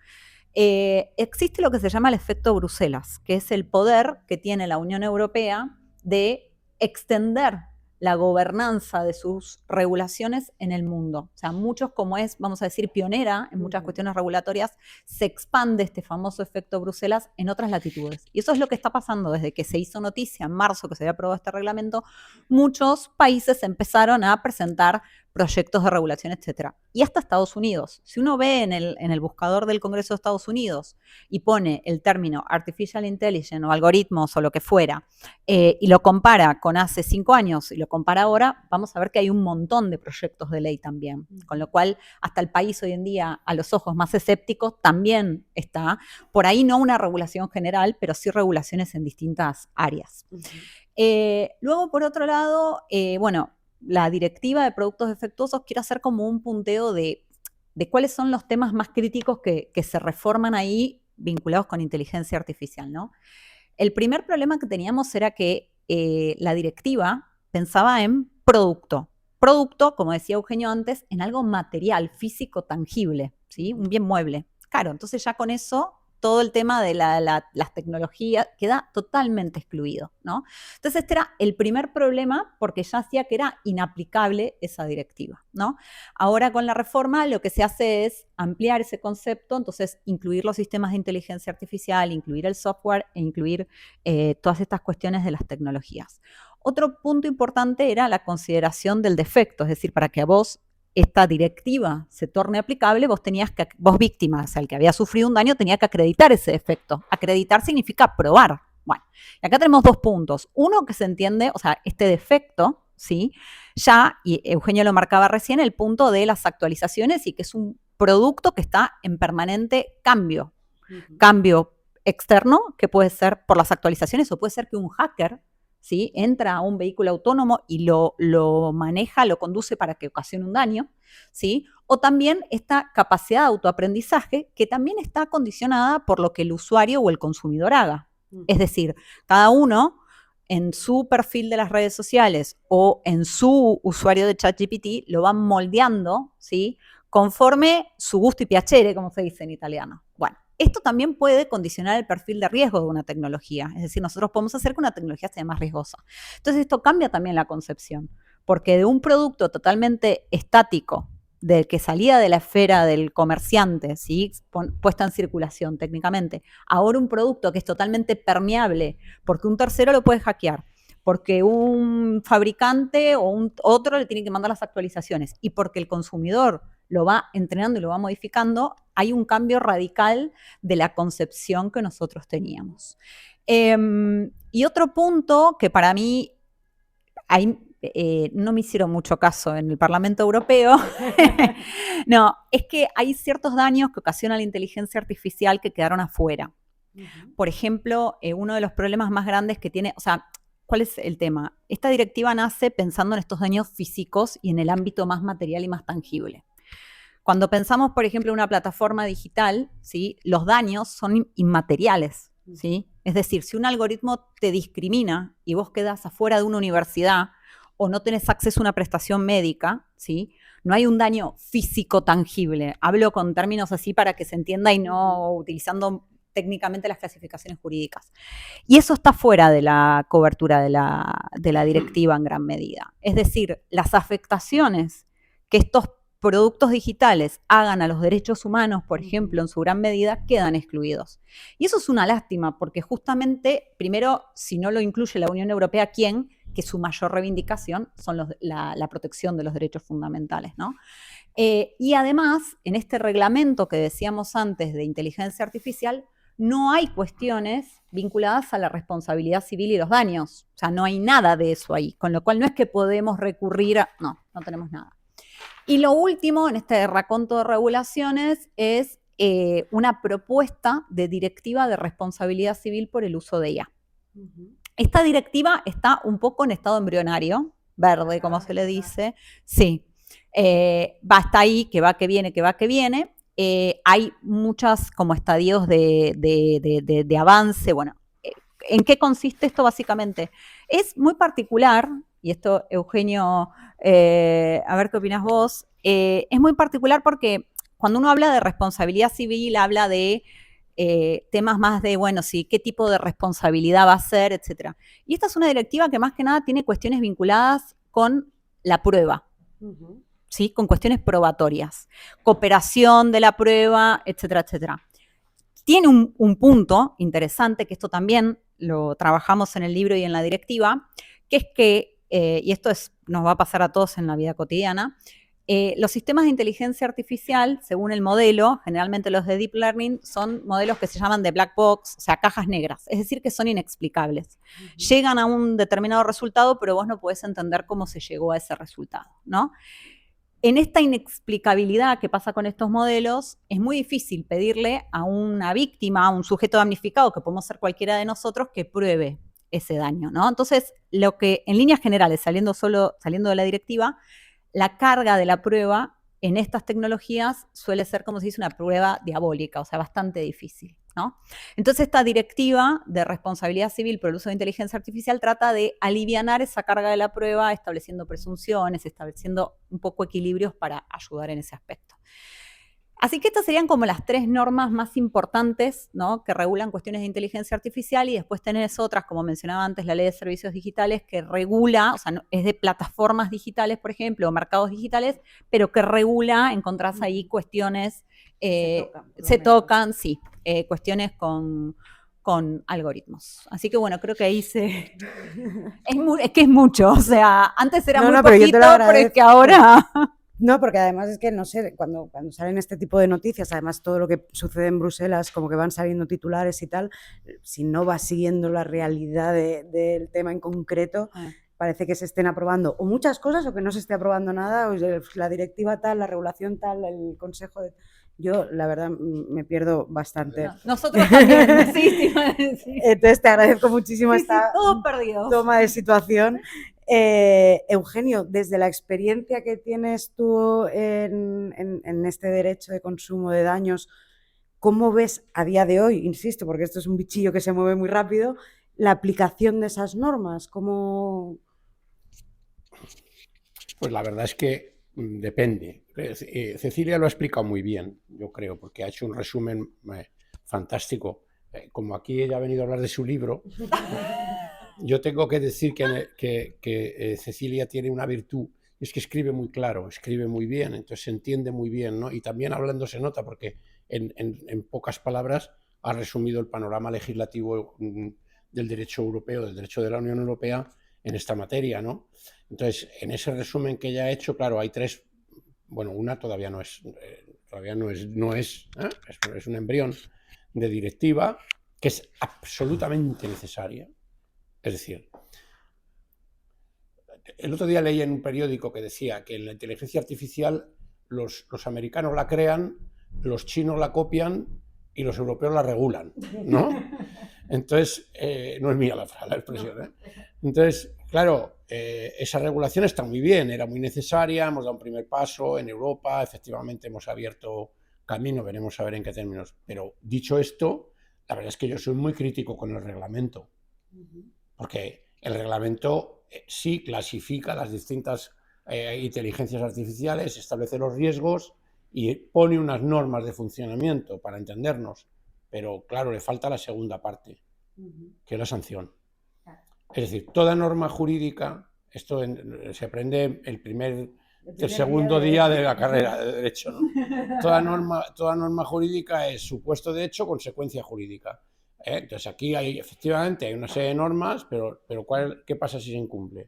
Existe lo que se llama el efecto Bruselas, que es el poder que tiene la Unión Europea de extender la gobernanza de sus regulaciones en el mundo. O sea, muchos, como es, vamos a decir, pionera en muchas cuestiones regulatorias, se expande este famoso efecto Bruselas en otras latitudes. Y eso es lo que está pasando desde que se hizo noticia en marzo que se había aprobado este reglamento. Muchos países empezaron a presentar proyectos de regulación, etcétera. Y hasta Estados Unidos. Si uno ve en el buscador del Congreso de Estados Unidos y pone el término Artificial Intelligence o algoritmos o lo que fuera, y lo compara con hace 5 años y lo compara ahora, vamos a ver que hay un montón de proyectos de ley también. Con lo cual, hasta el país hoy en día, a los ojos más escépticos, también está, por ahí no una regulación general, pero sí regulaciones en distintas áreas. Luego, por otro lado, bueno, la directiva de productos defectuosos quiere hacer como un punteo de cuáles son los temas más críticos que se reforman ahí vinculados con inteligencia artificial, ¿no? El primer problema que teníamos era que la directiva pensaba en producto. Producto, como decía Eugenio antes, en algo material, físico, tangible, ¿sí? Un bien mueble. Claro, entonces ya con eso todo el tema de las tecnologías queda totalmente excluido, ¿no? Entonces este era el primer problema porque ya hacía que era inaplicable esa directiva, ¿no? Ahora con la reforma lo que se hace es ampliar ese concepto, entonces incluir los sistemas de inteligencia artificial, incluir el software e incluir todas estas cuestiones de las tecnologías. Otro punto importante era la consideración del defecto, es decir, para que a vos esta directiva se torne aplicable, vos víctima, o sea, el que había sufrido un daño, tenía que acreditar ese defecto. Acreditar significa probar. Bueno, y acá tenemos 2 puntos. Uno, que se entiende, o sea, este defecto, ¿sí? Ya, y Eugenio lo marcaba recién, el punto de las actualizaciones y que es un producto que está en permanente cambio. Cambio externo, que puede ser por las actualizaciones o puede ser que un hacker, ¿sí? Entra a un vehículo autónomo y lo maneja, lo conduce para que ocasione un daño, ¿sí? O también esta capacidad de autoaprendizaje que también está condicionada por lo que el usuario o el consumidor haga. Es decir, cada uno en su perfil de las redes sociales o en su usuario de ChatGPT lo van moldeando, ¿sí? Conforme su gusto y piacere, como se dice en italiano. Bueno, esto también puede condicionar el perfil de riesgo de una tecnología. Es decir, nosotros podemos hacer que una tecnología sea más riesgosa. Entonces, esto cambia también la concepción, porque de un producto totalmente estático, del que salía de la esfera del comerciante, ¿sí? Puesta en circulación técnicamente, ahora un producto que es totalmente permeable, porque un tercero lo puede hackear, porque un fabricante o otro le tiene que mandar las actualizaciones y porque el consumidor lo va entrenando y lo va modificando, hay un cambio radical de la concepción que nosotros teníamos. Y otro punto que para mí no me hicieron mucho caso en el Parlamento Europeo, no, es que hay ciertos daños que ocasiona la inteligencia artificial que quedaron afuera. Por ejemplo, uno de los problemas más grandes que tiene, o sea, ¿cuál es el tema? Esta directiva nace pensando en estos daños físicos y en el ámbito más material y más tangible. Cuando pensamos, por ejemplo, en una plataforma digital, ¿sí? Los daños son inmateriales, ¿sí? Es decir, si un algoritmo te discrimina y vos quedás afuera de una universidad o no tenés acceso a una prestación médica, ¿sí? No hay un daño físico tangible. Hablo con términos así para que se entienda y no utilizando técnicamente las clasificaciones jurídicas. Y eso está fuera de la cobertura de la directiva en gran medida. Es decir, las afectaciones que estos productos digitales hagan a los derechos humanos, por ejemplo, en su gran medida, quedan excluidos. Y eso es una lástima, porque justamente, primero, si no lo incluye la Unión Europea, ¿quién? Que su mayor reivindicación son la protección de los derechos fundamentales, ¿no? Y además, en este reglamento que decíamos antes de inteligencia artificial, no hay cuestiones vinculadas a la responsabilidad civil y los daños. O sea, no hay nada de eso ahí, con lo cual no es que podemos recurrir a... No tenemos nada. Y lo último en este raconto de regulaciones es una propuesta de directiva de responsabilidad civil por el uso de IA. Esta directiva está un poco en estado embrionario, verde, como se le dice. Sí, va hasta ahí, que va, que viene, que va, que viene. Hay muchos como estadios de avance. Bueno, ¿en qué consiste esto básicamente? Es muy particular, y esto, Eugenio, a ver qué opinas vos, es muy particular porque cuando uno habla de responsabilidad civil, habla de temas más de, bueno, sí, qué tipo de responsabilidad va a ser, etcétera. Y esta es una directiva que más que nada tiene cuestiones vinculadas con la prueba, Ujú. ¿sí? Con cuestiones probatorias, cooperación de la prueba, etcétera, etcétera. Tiene un punto interesante, que esto también lo trabajamos en el libro y en la directiva, que es que, y esto nos va a pasar a todos en la vida cotidiana, los sistemas de inteligencia artificial, según el modelo, generalmente los de Deep Learning, son modelos que se llaman de black box, o sea, cajas negras, es decir, que son inexplicables. Llegan a un determinado resultado, pero vos no podés entender cómo se llegó a ese resultado, ¿no? En esta inexplicabilidad que pasa con estos modelos, es muy difícil pedirle a una víctima, a un sujeto damnificado, que podemos ser cualquiera de nosotros, que pruebe ese daño, ¿no? Entonces, lo que en líneas generales, saliendo de la directiva, la carga de la prueba en estas tecnologías suele ser, como se dice, una prueba diabólica, o sea, bastante difícil, ¿no? Entonces, esta directiva de responsabilidad civil por el uso de inteligencia artificial trata de alivianar esa carga de la prueba, estableciendo presunciones, estableciendo un poco equilibrios para ayudar en ese aspecto. Así que estas serían como las 3 normas más importantes, ¿no?, que regulan cuestiones de inteligencia artificial, y después tenés otras, como mencionaba antes, la Ley de Servicios Digitales, que regula, o sea, es de plataformas digitales, por ejemplo, o mercados digitales, pero que regula, encontrás ahí cuestiones, se tocan, sí, cuestiones con algoritmos. Así que bueno, creo que ahí es que es mucho, o sea, antes era muy pero yo te poquito, lo pero es agradezco. que ahora... No, porque además es que, no sé, cuando salen este tipo de noticias, además todo lo que sucede en Bruselas, como que van saliendo titulares y tal, si no vas siguiendo la realidad del tema en concreto, parece que se estén aprobando o muchas cosas o que no se esté aprobando nada, o la directiva tal, la regulación tal, el consejo de... Yo, la verdad, me pierdo bastante. Nosotros también, sí. Entonces te agradezco muchísimo esta todos perdidos. toma de situación. Eugenio, desde la experiencia que tienes tú en este derecho de consumo de daños, ¿cómo ves a día de hoy, insisto, porque esto es un bichillo que se mueve muy rápido, la aplicación de esas normas? ¿Cómo...? Pues la verdad es que depende. Cecilia lo ha explicado muy bien, yo creo, porque ha hecho un resumen fantástico. Como aquí ella ha venido a hablar de su libro, yo tengo que decir que Cecilia tiene una virtud, y es que escribe muy claro, escribe muy bien, entonces se entiende muy bien, ¿no? Y también hablando se nota, porque en pocas palabras ha resumido el panorama legislativo del derecho europeo, del derecho de la Unión Europea en esta materia, ¿no? Entonces, en ese resumen que ella ha hecho, claro, hay 3, bueno, una todavía no es, es un embrión de directiva que es absolutamente necesaria. Es decir, el otro día leí en un periódico que decía que la inteligencia artificial los americanos la crean, los chinos la copian y los europeos la regulan, ¿no? Entonces, no es mía la expresión, ¿eh? Entonces, claro, esa regulación está muy bien, era muy necesaria, hemos dado un primer paso en Europa, efectivamente hemos abierto camino, veremos a ver en qué términos. Pero dicho esto, la verdad es que yo soy muy crítico con el reglamento, porque el reglamento sí clasifica las distintas inteligencias artificiales, establece los riesgos y pone unas normas de funcionamiento para entendernos, pero claro, le falta la segunda parte, que es la sanción. Es decir, toda norma jurídica, esto se aprende el segundo día de la carrera de Derecho, ¿no? Toda norma jurídica es supuesto de hecho, consecuencia jurídica. Entonces aquí efectivamente hay una serie de normas, pero ¿qué pasa si se incumple?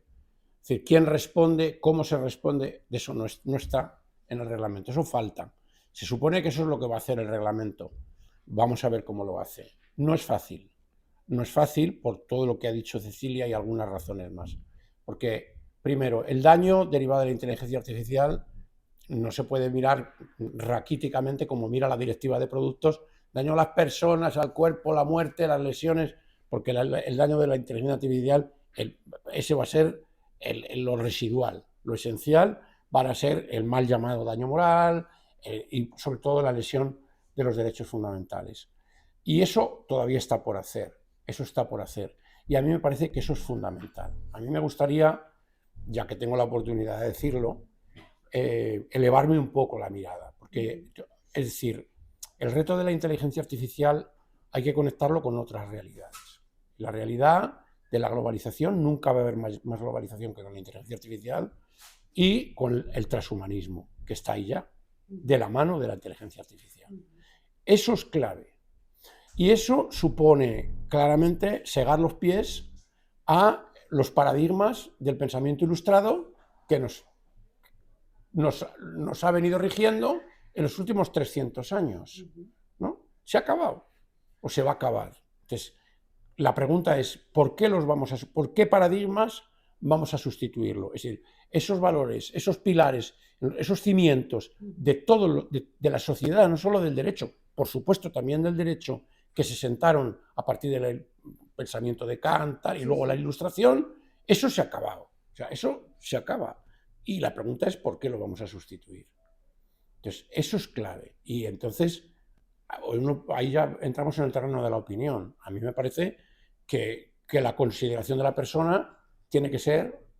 Es decir, ¿quién responde? ¿Cómo se responde? De eso no está en el reglamento, eso falta. Se supone que eso es lo que va a hacer el reglamento. Vamos a ver cómo lo hace. No es fácil. No es fácil por todo lo que ha dicho Cecilia y algunas razones más. Porque, primero, el daño derivado de la inteligencia artificial no se puede mirar raquíticamente como mira la directiva de productos. Daño a las personas, al cuerpo, la muerte, las lesiones, porque el daño de la inteligencia artificial, ese va a ser lo residual. Lo esencial va a ser el mal llamado daño moral y sobre todo la lesión de los derechos fundamentales. Y eso todavía está por hacer. Eso está por hacer. Y a mí me parece que eso es fundamental. A mí me gustaría, ya que tengo la oportunidad de decirlo, elevarme un poco la mirada. Porque, es decir, el reto de la inteligencia artificial hay que conectarlo con otras realidades. La realidad de la globalización, nunca va a haber más globalización que con la inteligencia artificial, y con el transhumanismo, que está ahí ya, de la mano de la inteligencia artificial. Eso es clave. Y eso supone claramente segar los pies a los paradigmas del pensamiento ilustrado que nos ha venido rigiendo en los últimos 300 años, ¿no? ¿Se ha acabado o se va a acabar? Entonces, la pregunta es, ¿por qué paradigmas vamos a sustituirlo? Es decir, esos valores, esos pilares, esos cimientos de todo de la sociedad, no solo del derecho, por supuesto también del derecho, que se sentaron a partir del pensamiento de Kant y luego la Ilustración, eso se ha acabado. O sea, eso se acaba. Y la pregunta es, ¿por qué lo vamos a sustituir? Entonces, eso es clave. Y entonces, ahí ya entramos en el terreno de la opinión. A mí me parece que la consideración de la persona tiene que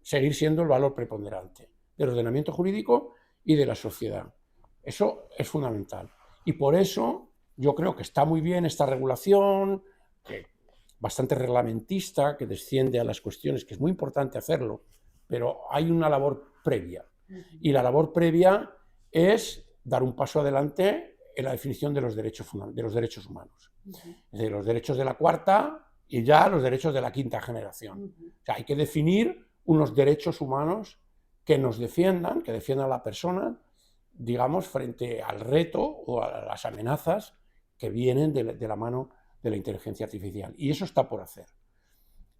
seguir siendo el valor preponderante del ordenamiento jurídico y de la sociedad. Eso es fundamental. Y por eso yo creo que está muy bien esta regulación, bastante reglamentista, que desciende a las cuestiones, que es muy importante hacerlo, pero hay una labor previa. Y la labor previa es dar un paso adelante en la definición de los derechos humanos. Es decir, los derechos de la cuarta y ya los derechos de la quinta generación. O sea, hay que definir unos derechos humanos que nos defiendan, que defiendan a la persona, digamos, frente al reto o a las amenazas que vienen de la mano de la inteligencia artificial. Y eso está por hacer.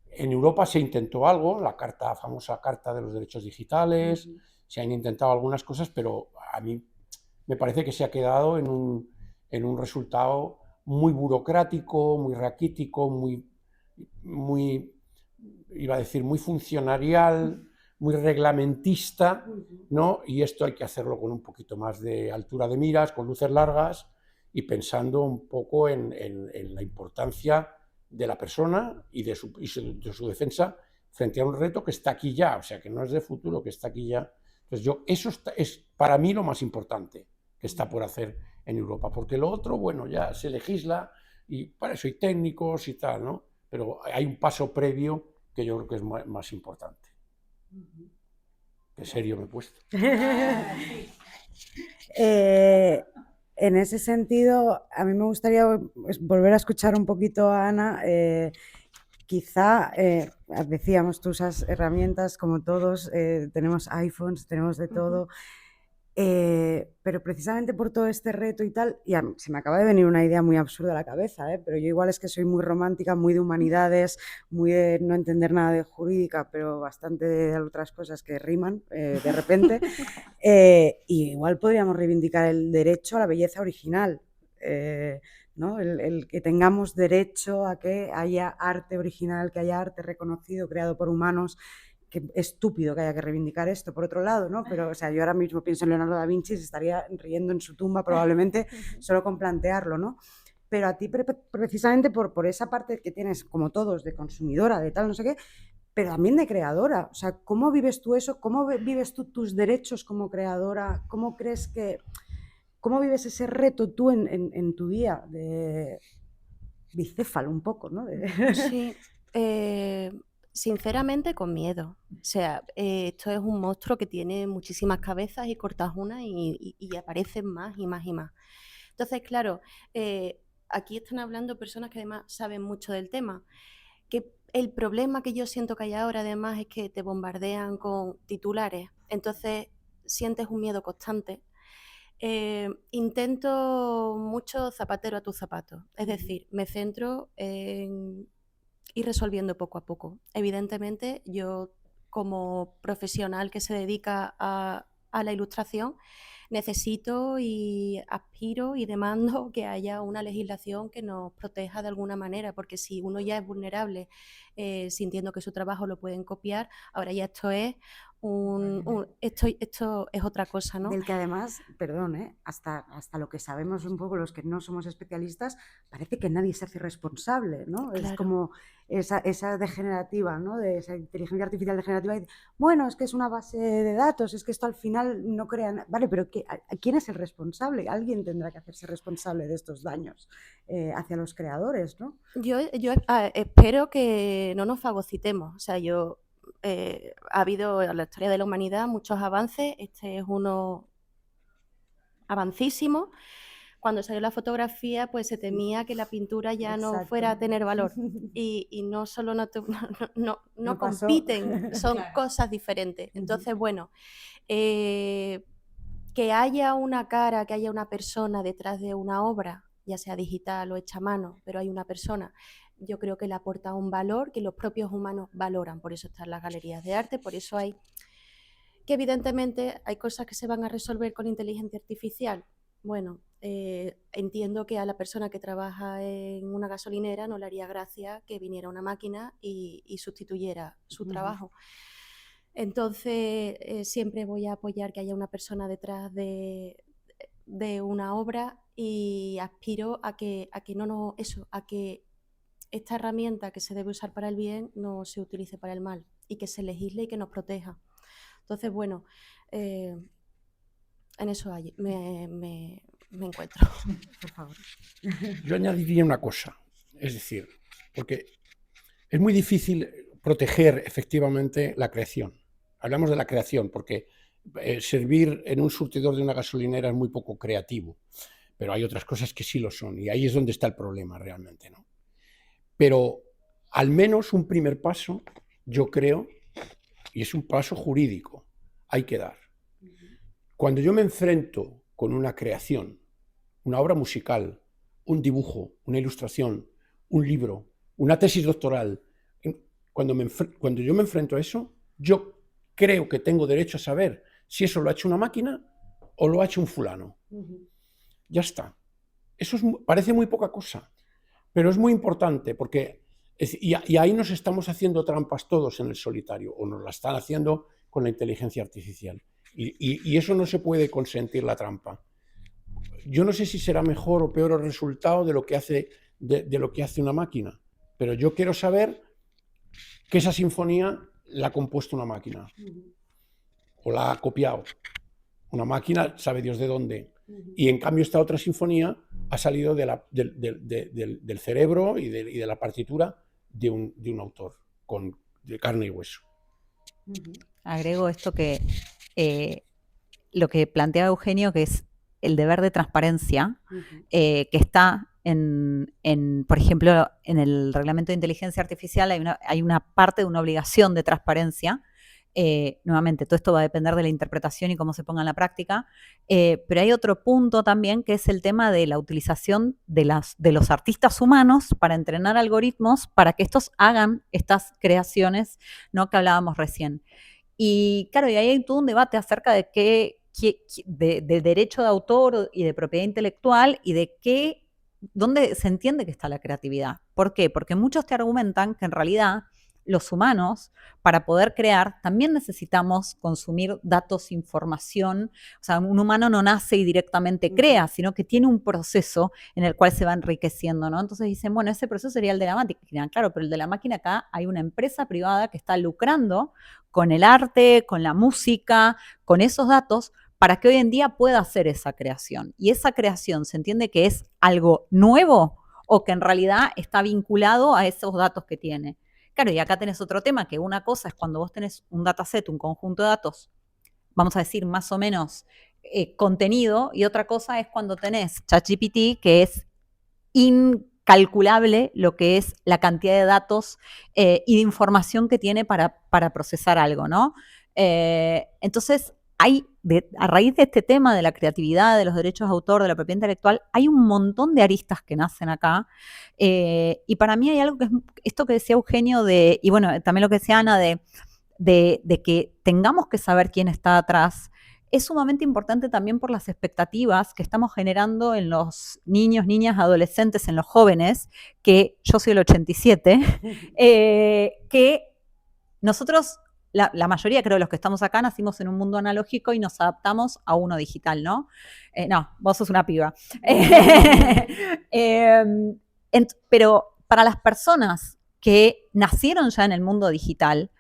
En Europa se intentó algo, la famosa Carta de los Derechos Digitales, se han intentado algunas cosas, pero a mí me parece que se ha quedado en un resultado muy burocrático, muy raquítico, muy, iba a decir, muy funcionarial, muy reglamentista, ¿no? Y esto hay que hacerlo con un poquito más de altura de miras, con luces largas y pensando un poco en la importancia de la persona y de su defensa frente a un reto que está aquí ya, o sea, que no es de futuro, que está aquí ya. Entonces, eso es para mí lo más importante que está por hacer en Europa, porque lo otro, bueno, ya se legisla y para eso hay técnicos y tal, ¿no? Pero hay un paso previo que yo creo que es más importante. Qué serio me he puesto. En ese sentido, a mí me gustaría volver a escuchar un poquito a Ana. Quizá, decíamos, tú usas herramientas como todos, tenemos iPhones, tenemos de todo, pero precisamente por todo este reto y tal, y se me acaba de venir una idea muy absurda a la cabeza, pero yo igual es que soy muy romántica, muy de humanidades, muy de no entender nada de jurídica, pero bastante de otras cosas que riman de repente, y igual podríamos reivindicar el derecho a la belleza original, ¿no? El que tengamos derecho a que haya arte original, que haya arte reconocido, creado por humanos, que es estúpido que haya que reivindicar esto, por otro lado, ¿no? Pero, o sea, yo ahora mismo pienso en Leonardo da Vinci y se estaría riendo en su tumba probablemente solo con plantearlo, ¿no? Pero a ti precisamente por esa parte que tienes, como todos, de consumidora, de tal, no sé qué, pero también de creadora, o sea, ¿cómo vives tú eso? ¿Cómo vives tú tus derechos como creadora? ¿Cómo crees que... ¿Cómo vives ese reto tú en tu día de bicéfalo un poco, ¿no? Sí, sinceramente con miedo. O sea, esto es un monstruo que tiene muchísimas cabezas y cortas una y aparecen más y más y más. Entonces, claro, aquí están hablando personas que además saben mucho del tema. Que el problema que yo siento que hay ahora además es que te bombardean con titulares, entonces sientes un miedo constante. Intento mucho zapatero a tu zapato, es decir, me centro en ir resolviendo poco a poco. Evidentemente, yo como profesional que se dedica a la ilustración, necesito y aspiro y demando que haya una legislación que nos proteja de alguna manera, porque si uno ya es vulnerable sintiendo que su trabajo lo pueden copiar, ahora ya esto es esto es otra cosa, ¿no? Del que además, perdón, hasta lo que sabemos un poco los que no somos especialistas, parece que nadie se hace responsable, ¿no? Claro. Es como esa degenerativa, ¿no? De esa inteligencia artificial degenerativa. Y, bueno, es que es una base de datos, es que esto al final no crea... Vale, pero ¿quién es el responsable? Alguien tendrá que hacerse responsable de estos daños hacia los creadores, ¿no? Yo espero que no nos fagocitemos. O sea, ha habido en la historia de la humanidad muchos avances. Este es uno avancísimo. Cuando salió la fotografía, pues se temía que la pintura ya no fuera a tener valor. Y no solo no compiten, son cosas diferentes. Entonces, bueno, que haya una cara, que haya una persona detrás de una obra, ya sea digital o hecha a mano, pero hay una persona, yo creo que le aporta un valor que los propios humanos valoran. Por eso están las galerías de arte, por eso hay que evidentemente hay cosas que se van a resolver con inteligencia artificial. Bueno, entiendo que a la persona que trabaja en una gasolinera no le haría gracia que viniera una máquina y sustituyera su trabajo. Entonces, siempre voy a apoyar que haya una persona detrás de una obra y aspiro a que esta herramienta que se debe usar para el bien no se utilice para el mal y que se legisle y que nos proteja. Entonces, bueno, en eso me encuentro. Por favor. Yo añadiría una cosa, es decir, porque es muy difícil proteger efectivamente la creación. Hablamos de la creación porque servir en un surtidor de una gasolinera es muy poco creativo, pero hay otras cosas que sí lo son y ahí es donde está el problema realmente, ¿no? Pero al menos un primer paso, yo creo, y es un paso jurídico, hay que dar. Cuando yo me enfrento con una creación, una obra musical, un dibujo, una ilustración, un libro, una tesis doctoral, cuando yo me enfrento a eso, yo creo que tengo derecho a saber si eso lo ha hecho una máquina o lo ha hecho un fulano. Ya está. Eso parece muy poca cosa, pero es muy importante porque y ahí nos estamos haciendo trampas todos en el solitario, o nos la están haciendo con la inteligencia artificial. Y eso no se puede consentir, la trampa. Yo no sé si será mejor o peor el resultado de lo que hace, de lo que hace una máquina, pero yo quiero saber que esa sinfonía la ha compuesto una máquina o la ha copiado. Una máquina sabe Dios de dónde. Y en cambio esta otra sinfonía ha salido del cerebro y de la partitura de un autor de carne y hueso. Agrego esto que lo que planteaba Eugenio, que es el deber de transparencia, que está por ejemplo, en el reglamento de inteligencia artificial hay una parte de una obligación de transparencia. Nuevamente, todo esto va a depender de la interpretación y cómo se ponga en la práctica, pero hay otro punto también que es el tema de la utilización de los artistas humanos para entrenar algoritmos para que estos hagan estas creaciones, ¿no?, que hablábamos recién. Y claro, y ahí hay todo un debate acerca de de derecho de autor y de propiedad intelectual y de dónde se entiende que está la creatividad. ¿Por qué? Porque muchos te argumentan que en realidad los humanos, para poder crear, también necesitamos consumir datos, información. O sea, un humano no nace y directamente crea, sino que tiene un proceso en el cual se va enriqueciendo, ¿no? Entonces dicen, bueno, ese proceso sería el de la máquina. Claro, pero el de la máquina acá hay una empresa privada que está lucrando con el arte, con la música, con esos datos, para que hoy en día pueda hacer esa creación. Y esa creación se entiende que es algo nuevo o que en realidad está vinculado a esos datos que tiene. Claro, y acá tenés otro tema, que una cosa es cuando vos tenés un dataset, un conjunto de datos, vamos a decir más o menos contenido, y otra cosa es cuando tenés ChatGPT, que es incalculable lo que es la cantidad de datos y de información que tiene para procesar algo, ¿no? Entonces, a raíz de este tema de la creatividad, de los derechos de autor, de la propiedad intelectual, hay un montón de aristas que nacen acá. Y para mí hay algo que es esto que decía Eugenio, y bueno, también lo que decía Ana, de que tengamos que saber quién está atrás, es sumamente importante también por las expectativas que estamos generando en los niños, niñas, adolescentes, en los jóvenes, que yo soy el 87, que nosotros la mayoría, creo, de los que estamos acá, nacimos en un mundo analógico y nos adaptamos a uno digital, ¿no? No, vos sos una piba. Pero para las personas que nacieron ya en el mundo digital,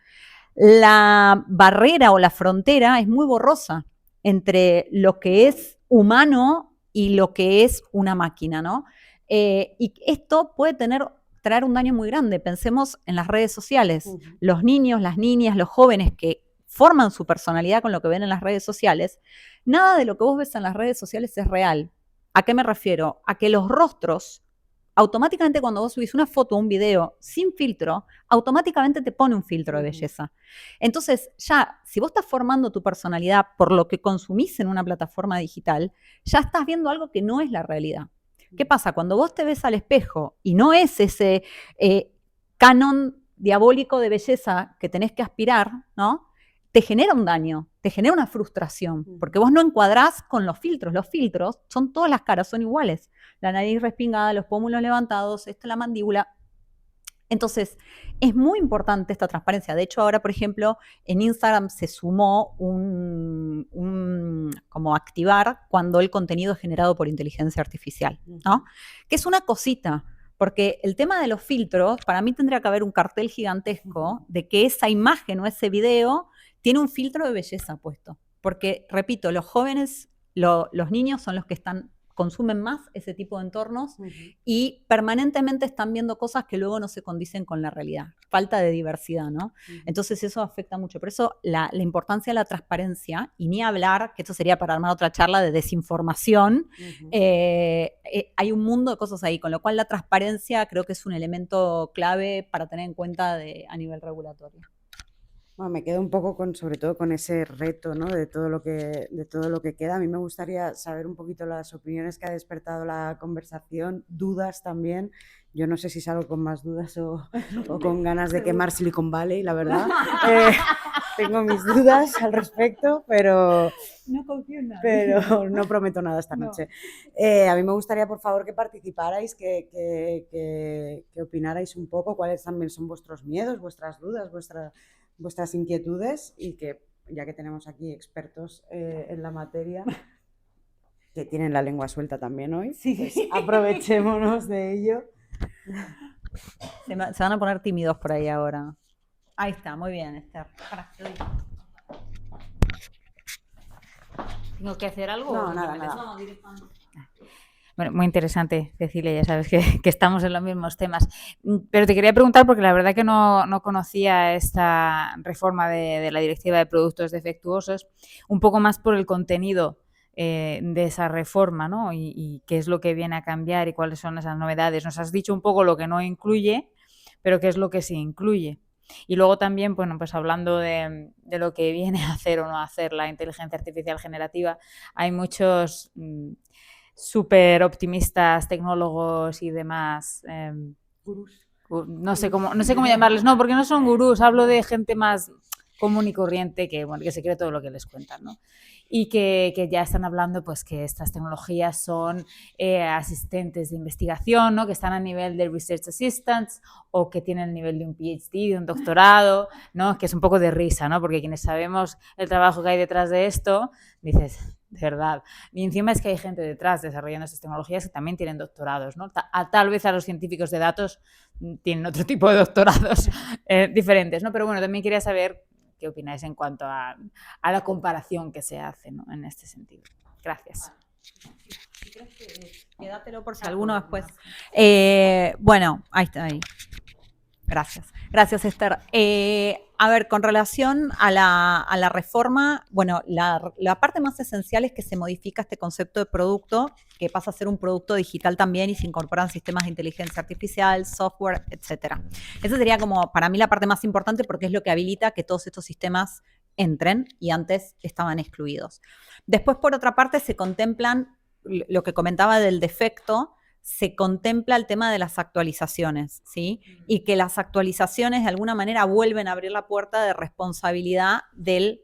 la barrera o la frontera es muy borrosa entre lo que es humano y lo que es una máquina, ¿no? Y esto puede traer un daño muy grande. Pensemos en las redes sociales. Los niños, las niñas, los jóvenes que forman su personalidad con lo que ven en las redes sociales, nada de lo que vos ves en las redes sociales es real. ¿A qué me refiero? A que los rostros, automáticamente cuando vos subís una foto o un video sin filtro, automáticamente te pone un filtro de belleza. Entonces, ya, si vos estás formando tu personalidad por lo que consumís en una plataforma digital, ya estás viendo algo que no es la realidad. ¿Qué pasa? Cuando vos te ves al espejo y no es ese canon diabólico de belleza que tenés que aspirar, ¿no? Te genera un daño, te genera una frustración, porque vos no encuadrás con los filtros. Los filtros son todas las caras, son iguales. La nariz respingada, los pómulos levantados, la mandíbula. Entonces, es muy importante esta transparencia. De hecho, ahora, por ejemplo, en Instagram se sumó como activar cuando el contenido es generado por inteligencia artificial, ¿no? Que es una cosita, porque el tema de los filtros, para mí tendría que haber un cartel gigantesco de que esa imagen o ese video tiene un filtro de belleza puesto. Porque, repito, los jóvenes, los niños son los que consumen más ese tipo de entornos y permanentemente están viendo cosas que luego no se condicen con la realidad. Falta de diversidad, ¿no? Entonces eso afecta mucho. Por eso la importancia de la transparencia, y ni hablar, que esto sería para armar otra charla de desinformación, hay un mundo de cosas ahí, con lo cual la transparencia creo que es un elemento clave para tener en cuenta a nivel regulatorio. Bueno, me quedo un poco sobre todo con ese reto, ¿no? de todo lo que queda. A mí me gustaría saber un poquito las opiniones que ha despertado la conversación, dudas también. Yo no sé si salgo con más dudas o con ganas de quemar Silicon Valley, la verdad. Tengo mis dudas al respecto, pero no confío en nada. Pero no prometo nada esta noche. A mí me gustaría, por favor, que participarais, que opinarais un poco cuáles también son vuestros miedos, vuestras dudas, vuestras inquietudes, y que, ya que tenemos aquí expertos en la materia, que tienen la lengua suelta también hoy, pues aprovechémonos de ello. Se van a poner tímidos por ahí ahora. Ahí está, muy bien, Esther. ¿Tengo que hacer algo? No, nada. No, directamente. Bueno, muy interesante, Cecilia, ya sabes que estamos en los mismos temas. Pero te quería preguntar, porque la verdad que no conocía esta reforma de la Directiva de Productos Defectuosos, un poco más por el contenido de esa reforma, ¿no? Y qué es lo que viene a cambiar y cuáles son esas novedades. Nos has dicho un poco lo que no incluye, pero qué es lo que sí incluye. Y luego también, bueno, pues hablando de lo que viene a hacer o no a hacer la inteligencia artificial generativa, hay muchos súper optimistas, tecnólogos y demás. Gurús. No sé cómo llamarles, no, porque no son gurús, hablo de gente más común y corriente que se cree todo lo que les cuentan, ¿no? Y que ya están hablando, pues, que estas tecnologías son asistentes de investigación, ¿no? Que están a nivel de research assistants o que tienen el nivel de un PhD, de un doctorado, ¿no? Que es un poco de risa, ¿no? Porque quienes sabemos el trabajo que hay detrás de esto, dices, de verdad. Y encima es que hay gente detrás desarrollando estas tecnologías que también tienen doctorados, ¿no? Tal vez a los científicos de datos tienen otro tipo de doctorados diferentes, ¿no? Pero bueno, también quería saber qué opináis en cuanto a la comparación que se hace, ¿no? En este sentido. Gracias. Quédatelo por si alguno después. Bueno, ahí está. Gracias, Esther. A ver, con relación a la reforma, bueno, la parte más esencial es que se modifica este concepto de producto, que pasa a ser un producto digital también y se incorporan sistemas de inteligencia artificial, software, etc. Esa sería como para mí la parte más importante, porque es lo que habilita que todos estos sistemas entren y antes estaban excluidos. Después, por otra parte, se contemplan lo que comentaba del defecto. Se contempla el tema de las actualizaciones, ¿sí? Y que las actualizaciones de alguna manera vuelven a abrir la puerta de responsabilidad del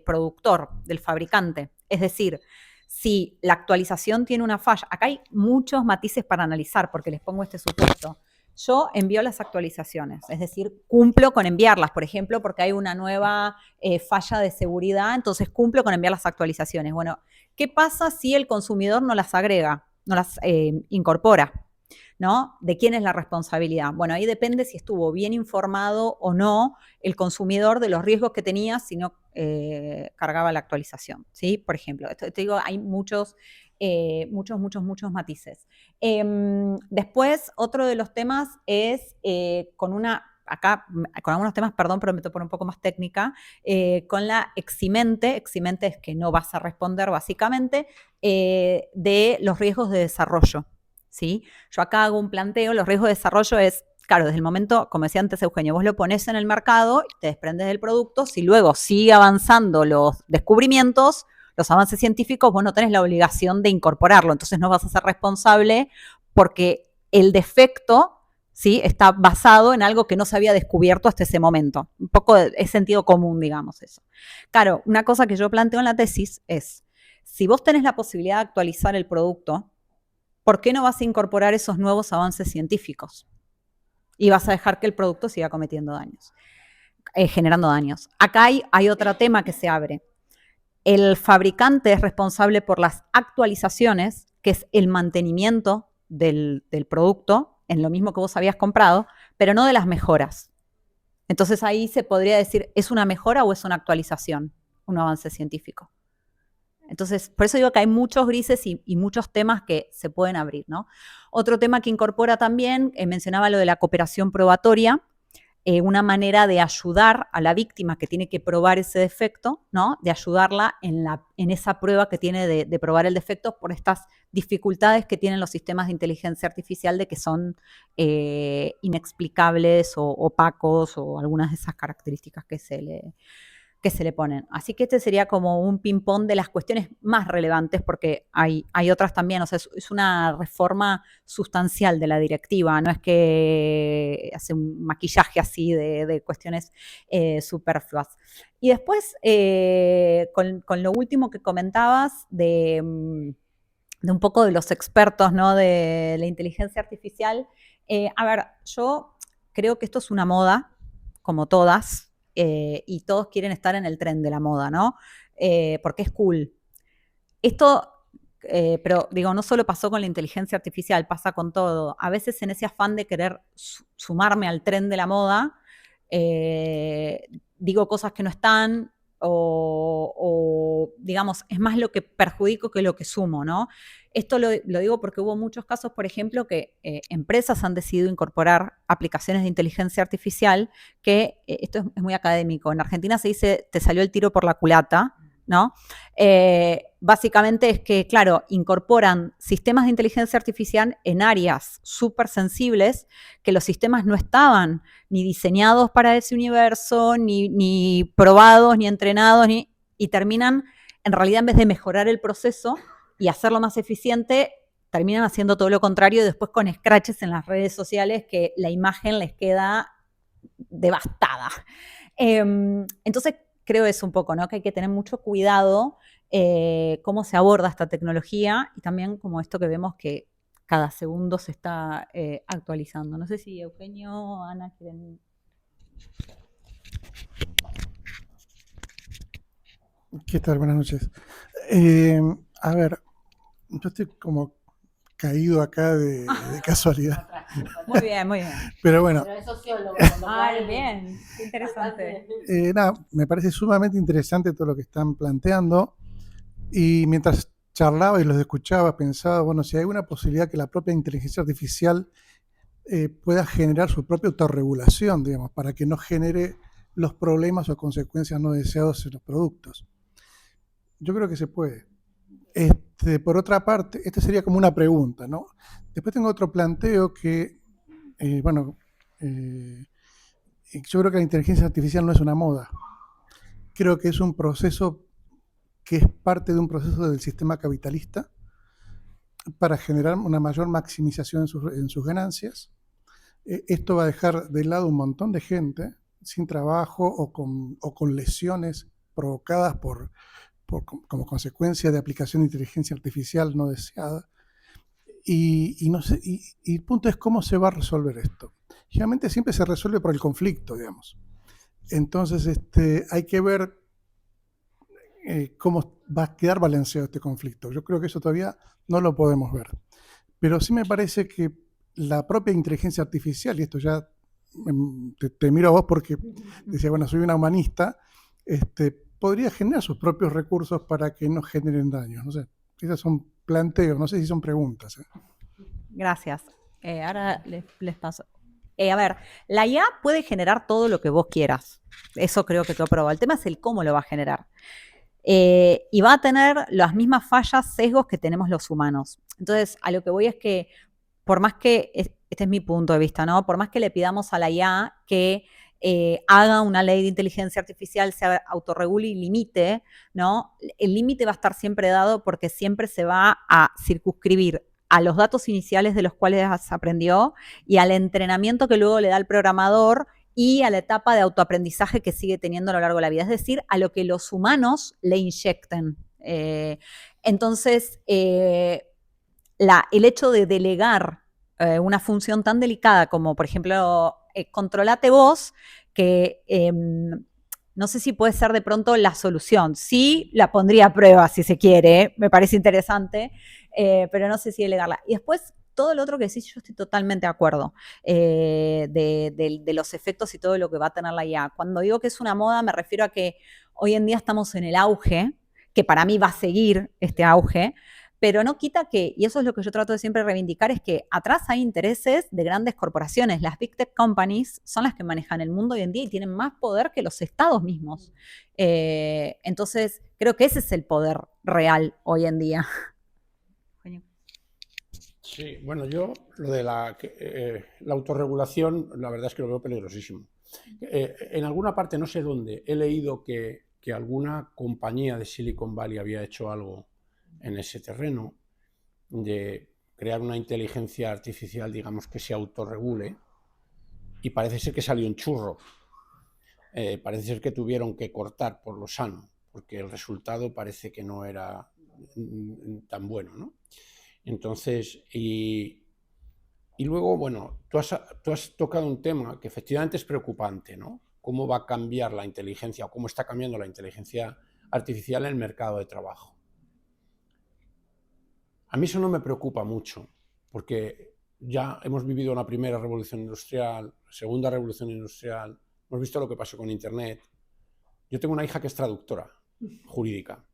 productor, del fabricante. Es decir, si la actualización tiene una falla, acá hay muchos matices para analizar, porque les pongo este supuesto. yo envío las actualizaciones, es decir, cumplo con enviarlas, por ejemplo, porque hay una nueva falla de seguridad, entonces cumplo con enviar las actualizaciones. Bueno, ¿qué pasa si el consumidor no las agrega, no las incorpora? ¿No? ¿De quién es la responsabilidad? Bueno, ahí depende si estuvo bien informado o no el consumidor de los riesgos que tenía si no cargaba la actualización, ¿sí? Por ejemplo, te digo, hay muchos matices. Después, otro de los temas es acá con algunos temas, perdón, pero me tengo que poner un poco más técnica, con la eximente es que no vas a responder básicamente, de los riesgos de desarrollo, ¿sí? Yo acá hago un planteo, los riesgos de desarrollo es, claro, desde el momento, como decía antes Eugenio, vos lo pones en el mercado, te desprendes del producto, si luego sigue avanzando los descubrimientos, los avances científicos, vos no tenés la obligación de incorporarlo, entonces no vas a ser responsable porque el defecto, ¿sí?, está basado en algo que no se había descubierto hasta ese momento. Un poco es sentido común, digamos eso. Claro, una cosa que yo planteo en la tesis es, si vos tenés la posibilidad de actualizar el producto, ¿por qué no vas a incorporar esos nuevos avances científicos? Y vas a dejar que el producto siga cometiendo daños, generando daños. Acá hay otro tema que se abre. El fabricante es responsable por las actualizaciones, que es el mantenimiento del producto, en lo mismo que vos habías comprado, pero no de las mejoras. Entonces ahí se podría decir, ¿es una mejora o es una actualización? Un avance científico. Entonces, por eso digo que hay muchos grises y muchos temas que se pueden abrir, ¿no? Otro tema que incorpora también, mencionaba lo de la cooperación probatoria, una manera de ayudar a la víctima que tiene que probar ese defecto, ¿no? De ayudarla en esa prueba que tiene de probar el defecto por estas dificultades que tienen los sistemas de inteligencia artificial de que son inexplicables o opacos o algunas de esas características que se le ponen. Así que este sería como un ping-pong de las cuestiones más relevantes, porque hay otras también, o sea, es una reforma sustancial de la directiva, no es que hace un maquillaje así de cuestiones superfluas. Y después, con lo último que comentabas de un poco de los expertos, ¿no?, de la inteligencia artificial, a ver, yo creo que esto es una moda, como todas, y todos quieren estar en el tren de la moda, ¿no? Porque es cool. Esto, pero digo, no solo pasó con la inteligencia artificial, pasa con todo. A veces en ese afán de querer sumarme al tren de la moda, digo cosas que no están o, digamos, es más lo que perjudico que lo que sumo, ¿no? Esto lo digo porque hubo muchos casos, por ejemplo, que empresas han decidido incorporar aplicaciones de inteligencia artificial que, esto es muy académico, en Argentina se dice, te salió el tiro por la culata, ¿no? Básicamente es que, claro, incorporan sistemas de inteligencia artificial en áreas súper sensibles que los sistemas no estaban ni diseñados para ese universo, ni probados, ni entrenados, y terminan, en realidad, en vez de mejorar el proceso y hacerlo más eficiente, terminan haciendo todo lo contrario y después con scratches en las redes sociales que la imagen les queda devastada. Entonces, creo eso un poco, ¿no? Que hay que tener mucho cuidado cómo se aborda esta tecnología y también como esto que vemos que cada segundo se está actualizando. No sé si Eugenio o Ana quieren... ¿Qué tal? Buenas noches. A ver, yo estoy como caído acá de casualidad. Muy bien, muy bien. Pero bueno. Pero es sociólogo. Bien, qué interesante. Nada, me parece sumamente interesante todo lo que están planteando. Y mientras charlaba y los escuchaba, pensaba, bueno, si hay alguna posibilidad que la propia inteligencia artificial pueda generar su propia autorregulación, digamos, para que no genere los problemas o consecuencias no deseados en los productos. Yo creo que se puede. Por otra parte, esta sería como una pregunta, ¿no? Después tengo otro planteo que, yo creo que la inteligencia artificial no es una moda. Creo que es un proceso que es parte de un proceso del sistema capitalista para generar una mayor maximización en sus ganancias. Esto va a dejar de lado un montón de gente sin trabajo o con lesiones provocadas como consecuencia de aplicación de inteligencia artificial no deseada. No sé, y el punto es cómo se va a resolver esto. Generalmente siempre se resuelve por el conflicto, digamos. Entonces, hay que ver cómo va a quedar balanceado este conflicto. Yo creo que eso todavía no lo podemos ver. Pero sí me parece que la propia inteligencia artificial, y esto ya te miro a vos porque decía, bueno, soy una humanista, podría generar sus propios recursos para que no generen daños. No sé, esos son planteos, no sé si son preguntas. Gracias. Ahora les paso. A ver, la IA puede generar todo lo que vos quieras. Eso creo que quedó probado. El tema es el cómo lo va a generar. Y va a tener las mismas fallas, sesgos que tenemos los humanos. Entonces, a lo que voy es que, por más que, este es mi punto de vista, ¿no? Por más que le pidamos a la IA que haga una ley de inteligencia artificial, se autorregule y limite, ¿no? El límite va a estar siempre dado porque siempre se va a circunscribir a los datos iniciales de los cuales aprendió y al entrenamiento que luego le da el programador y a la etapa de autoaprendizaje que sigue teniendo a lo largo de la vida, es decir, a lo que los humanos le inyecten. Entonces, el hecho de delegar una función tan delicada como, por ejemplo, controlate vos, que no sé si puede ser de pronto la solución. Sí, la pondría a prueba si se quiere, me parece interesante, pero no sé si delegarla. Y después, todo lo otro que decís, yo estoy totalmente de acuerdo de los efectos y todo lo que va a tener la IA. Cuando digo que es una moda, me refiero a que hoy en día estamos en el auge, que para mí va a seguir este auge, pero no quita que, y eso es lo que yo trato de siempre reivindicar, es que atrás hay intereses de grandes corporaciones. Las Big Tech Companies son las que manejan el mundo hoy en día y tienen más poder que los estados mismos. Entonces, creo que ese es el poder real hoy en día. Sí, bueno, yo lo de la autorregulación, la verdad es que lo veo peligrosísimo. En alguna parte, no sé dónde, he leído que alguna compañía de Silicon Valley había hecho algo en ese terreno de crear una inteligencia artificial, digamos, que se autorregule, y parece ser que salió un churro. Parece ser que tuvieron que cortar por lo sano, porque el resultado parece que no era tan bueno, ¿no? Entonces, y luego, bueno, tú has tocado un tema que efectivamente es preocupante, ¿no? Cómo va a cambiar la inteligencia, o cómo está cambiando la inteligencia artificial en el mercado de trabajo. A mí eso no me preocupa mucho, porque ya hemos vivido una primera revolución industrial, segunda revolución industrial, hemos visto lo que pasó con Internet. Yo tengo una hija que es traductora jurídica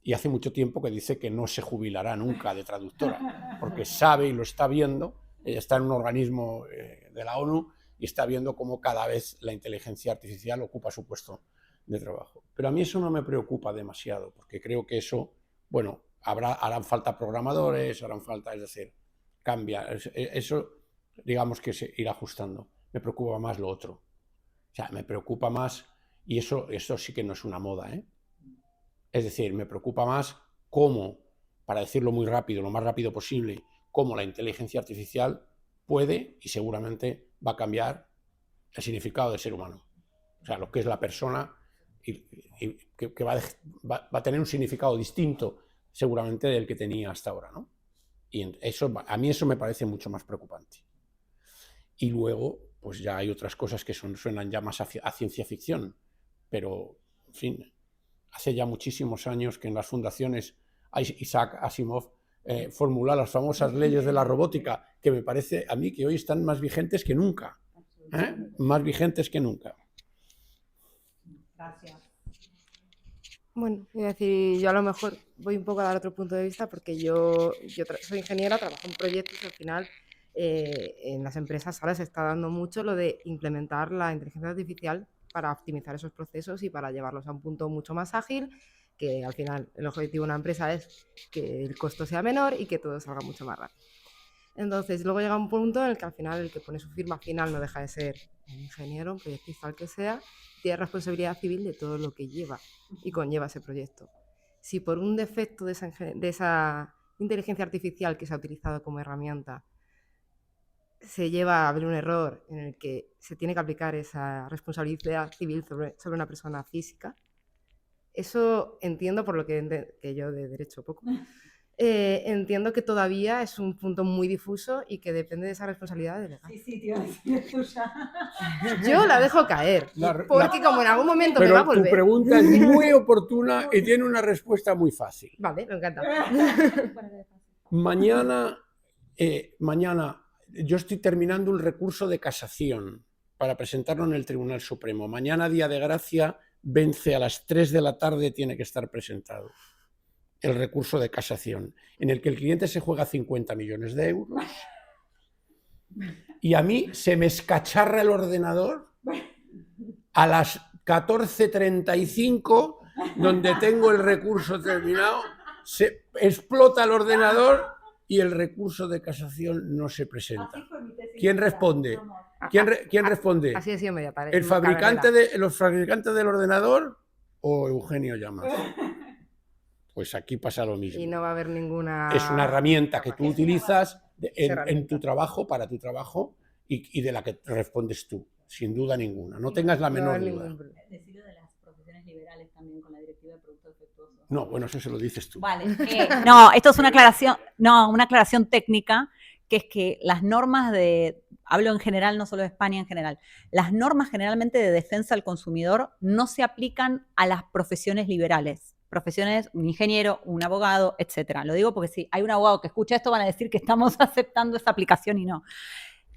y hace mucho tiempo que dice que no se jubilará nunca de traductora, porque sabe y lo está viendo, ella está en un organismo de la ONU y está viendo cómo cada vez la inteligencia artificial ocupa su puesto de trabajo. Pero a mí eso no me preocupa demasiado, porque creo que eso, bueno, harán falta programadores, harán falta, es decir, cambia. Eso, digamos que se irá ajustando. Me preocupa más lo otro. O sea, me preocupa más, y eso sí que no es una moda, ¿eh? Es decir, me preocupa más cómo, para decirlo muy rápido, lo más rápido posible, cómo la inteligencia artificial puede y seguramente va a cambiar el significado del ser humano. O sea, lo que es la persona y que va a tener un significado distinto seguramente del que tenía hasta ahora, ¿no? Y eso, a mí eso me parece mucho más preocupante. Y luego, pues ya hay otras cosas que suenan ya más a ciencia ficción, pero, en fin, hace ya muchísimos años que en las fundaciones Isaac Asimov formula las famosas leyes de la robótica, que me parece a mí que hoy están más vigentes que nunca. Más vigentes que nunca. Gracias. Bueno, voy a decir, yo a lo mejor voy un poco a dar otro punto de vista porque yo soy ingeniera, trabajo en proyectos y al final en las empresas ahora se está dando mucho lo de implementar la inteligencia artificial para optimizar esos procesos y para llevarlos a un punto mucho más ágil, que al final el objetivo de una empresa es que el costo sea menor y que todo salga mucho más rápido. Entonces, luego llega un punto en el que al final el que pone su firma final no deja de ser un ingeniero, un proyectista, el que sea, tiene responsabilidad civil de todo lo que lleva y conlleva ese proyecto. Si por un defecto de esa inteligencia artificial que se ha utilizado como herramienta se lleva a haber un error en el que se tiene que aplicar esa responsabilidad civil sobre una persona física, eso entiendo por lo que yo de derecho poco. entiendo que todavía es un punto muy difuso y que depende de esa responsabilidad delegar. Sí, tío, esto ya. Yo la dejo caer, porque como en algún momento me va a Pero tu volver... pregunta es muy oportuna y tiene una respuesta muy fácil. Vale, me encanta. Mañana yo estoy terminando un recurso de casación para presentarlo en el Tribunal Supremo. Mañana, día de gracia, vence a las 3 de la tarde, tiene que estar presentado el recurso de casación, en el que el cliente se juega 50 millones de euros y a mí se me escacharra el ordenador a las 14:35, donde tengo el recurso terminado, se explota el ordenador y el recurso de casación no se presenta. ¿Quién responde? ¿Quién responde? Así ha sido media tarde. ¿Los fabricantes del ordenador o Eugenio Llamas? Pues aquí pasa lo mismo. Y no va a haber ninguna... Es una herramienta que tú utilizas en herramienta. tu trabajo, para tu trabajo, y de la que respondes tú, sin duda ninguna. No tengas la No va a menor haber duda. ningún problema. Decirlo de las profesiones liberales también con la directiva de producto defectuoso. No, bueno, eso se lo dices tú. Vale. No, esto es una aclaración técnica, que es que las normas hablo en general, no solo de España, en general, las normas generalmente de defensa al consumidor no se aplican a las profesiones liberales. Profesiones, un ingeniero, un abogado, etcétera. Lo digo porque si hay un abogado que escucha esto van a decir que estamos aceptando esa aplicación y no.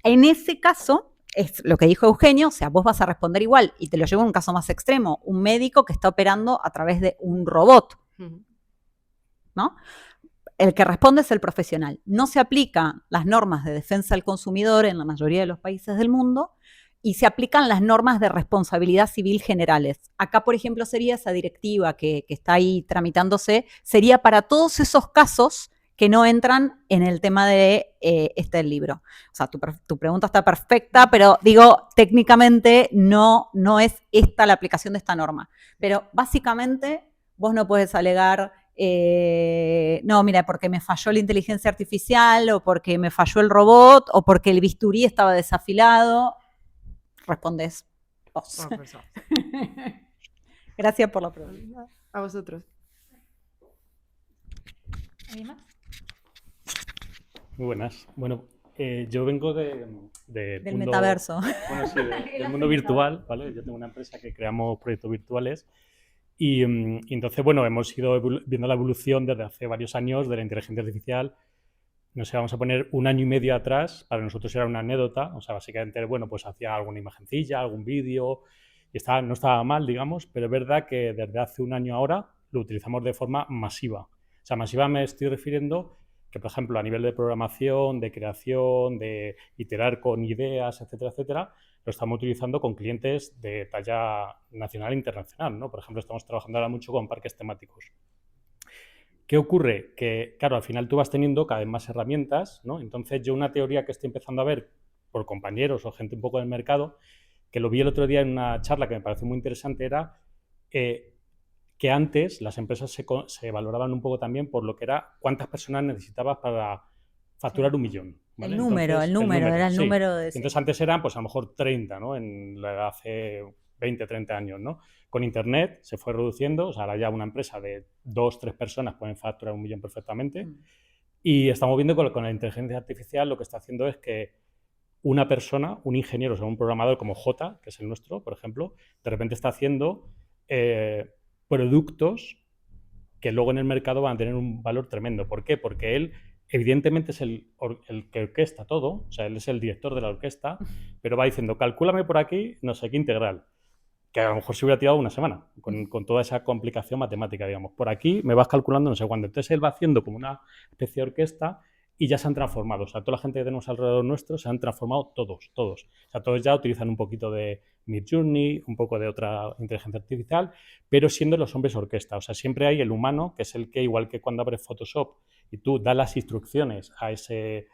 En ese caso, es lo que dijo Eugenio, o sea, vos vas a responder igual, y te lo llevo en un caso más extremo, un médico que está operando a través de un robot, ¿no? El que responde es el profesional. No se aplican las normas de defensa del consumidor en la mayoría de los países del mundo y se aplican las normas de responsabilidad civil generales. Acá, por ejemplo, sería esa directiva que está ahí tramitándose, sería para todos esos casos que no entran en el tema de este libro. O sea, tu pregunta está perfecta, pero digo, técnicamente no es esta la aplicación de esta norma. Pero básicamente vos no puedes alegar, no, mira, porque me falló la inteligencia artificial, o porque me falló el robot, o porque el bisturí estaba desafilado. Respondes vos. Gracias por la pregunta. A vosotros. ¿Alguien más? Muy buenas. Bueno, yo vengo del mundo, metaverso. Bueno, sí, del mundo virtual, ¿vale? Yo tengo una empresa que creamos proyectos virtuales y entonces, bueno, hemos ido viendo la evolución desde hace varios años de la inteligencia artificial. No sé, vamos a poner 1 año y medio atrás, para nosotros era una anécdota, o sea, básicamente, bueno, pues hacía alguna imagencilla, algún vídeo, y no estaba mal, digamos, pero es verdad que desde hace 1 año ahora lo utilizamos de forma masiva. O sea, masiva me estoy refiriendo que, por ejemplo, a nivel de programación, de creación, de iterar con ideas, etcétera, etcétera, lo estamos utilizando con clientes de talla nacional e internacional, ¿no? Por ejemplo, estamos trabajando ahora mucho con parques temáticos. ¿Qué ocurre? Que, claro, al final tú vas teniendo cada vez más herramientas, ¿no? Entonces, yo una teoría que estoy empezando a ver por compañeros o gente un poco del mercado, que lo vi el otro día en una charla que me pareció muy interesante, era que antes las empresas se valoraban un poco también por lo que era cuántas personas necesitabas para facturar 1 millón. ¿vale? El número, era el sí. número de... Entonces, antes eran, pues a lo mejor 30, ¿no? Hace 20, 30 años, ¿no? Con Internet se fue reduciendo, o sea, ahora ya una empresa de 2, 3 personas pueden facturar 1 millón perfectamente. Y estamos viendo que con la inteligencia artificial lo que está haciendo es que una persona, un ingeniero, o sea, un programador como J, que es el nuestro, por ejemplo, de repente está haciendo productos que luego en el mercado van a tener un valor tremendo. ¿Por qué? Porque él, evidentemente, es el que orquesta todo, o sea, él es el director de la orquesta, pero va diciendo, calcúlame por aquí no sé qué integral, que a lo mejor se hubiera tirado 1 semana, con toda esa complicación matemática, digamos. Por aquí me vas calculando no sé cuándo. Entonces él va haciendo como una especie de orquesta y ya se han transformado. O sea, toda la gente que tenemos alrededor nuestro se han transformado todos. O sea, todos ya utilizan un poquito de Midjourney, un poco de otra inteligencia artificial, pero siendo los hombres orquesta. O sea, siempre hay el humano, que es el que, igual que cuando abres Photoshop y tú das las instrucciones a esa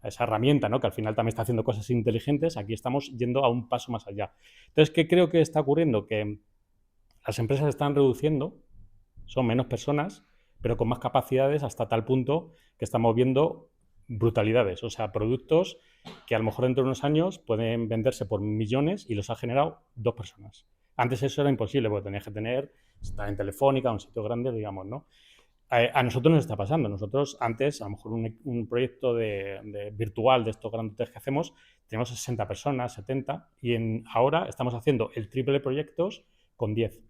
herramienta, ¿no? Que al final también está haciendo cosas inteligentes, aquí estamos yendo a un paso más allá. Entonces, ¿qué creo que está ocurriendo? Que las empresas están reduciendo, son menos personas, pero con más capacidades hasta tal punto que estamos viendo brutalidades, o sea, productos que a lo mejor dentro de unos años pueden venderse por millones y los ha generado 2 personas. Antes eso era imposible porque tenías que estar en Telefónica, un sitio grande, digamos, ¿no? A nosotros nos está pasando. Nosotros antes, a lo mejor un proyecto virtual de estos grandes que hacemos, tenemos 60 personas, 70, y ahora estamos haciendo el triple de proyectos con 10.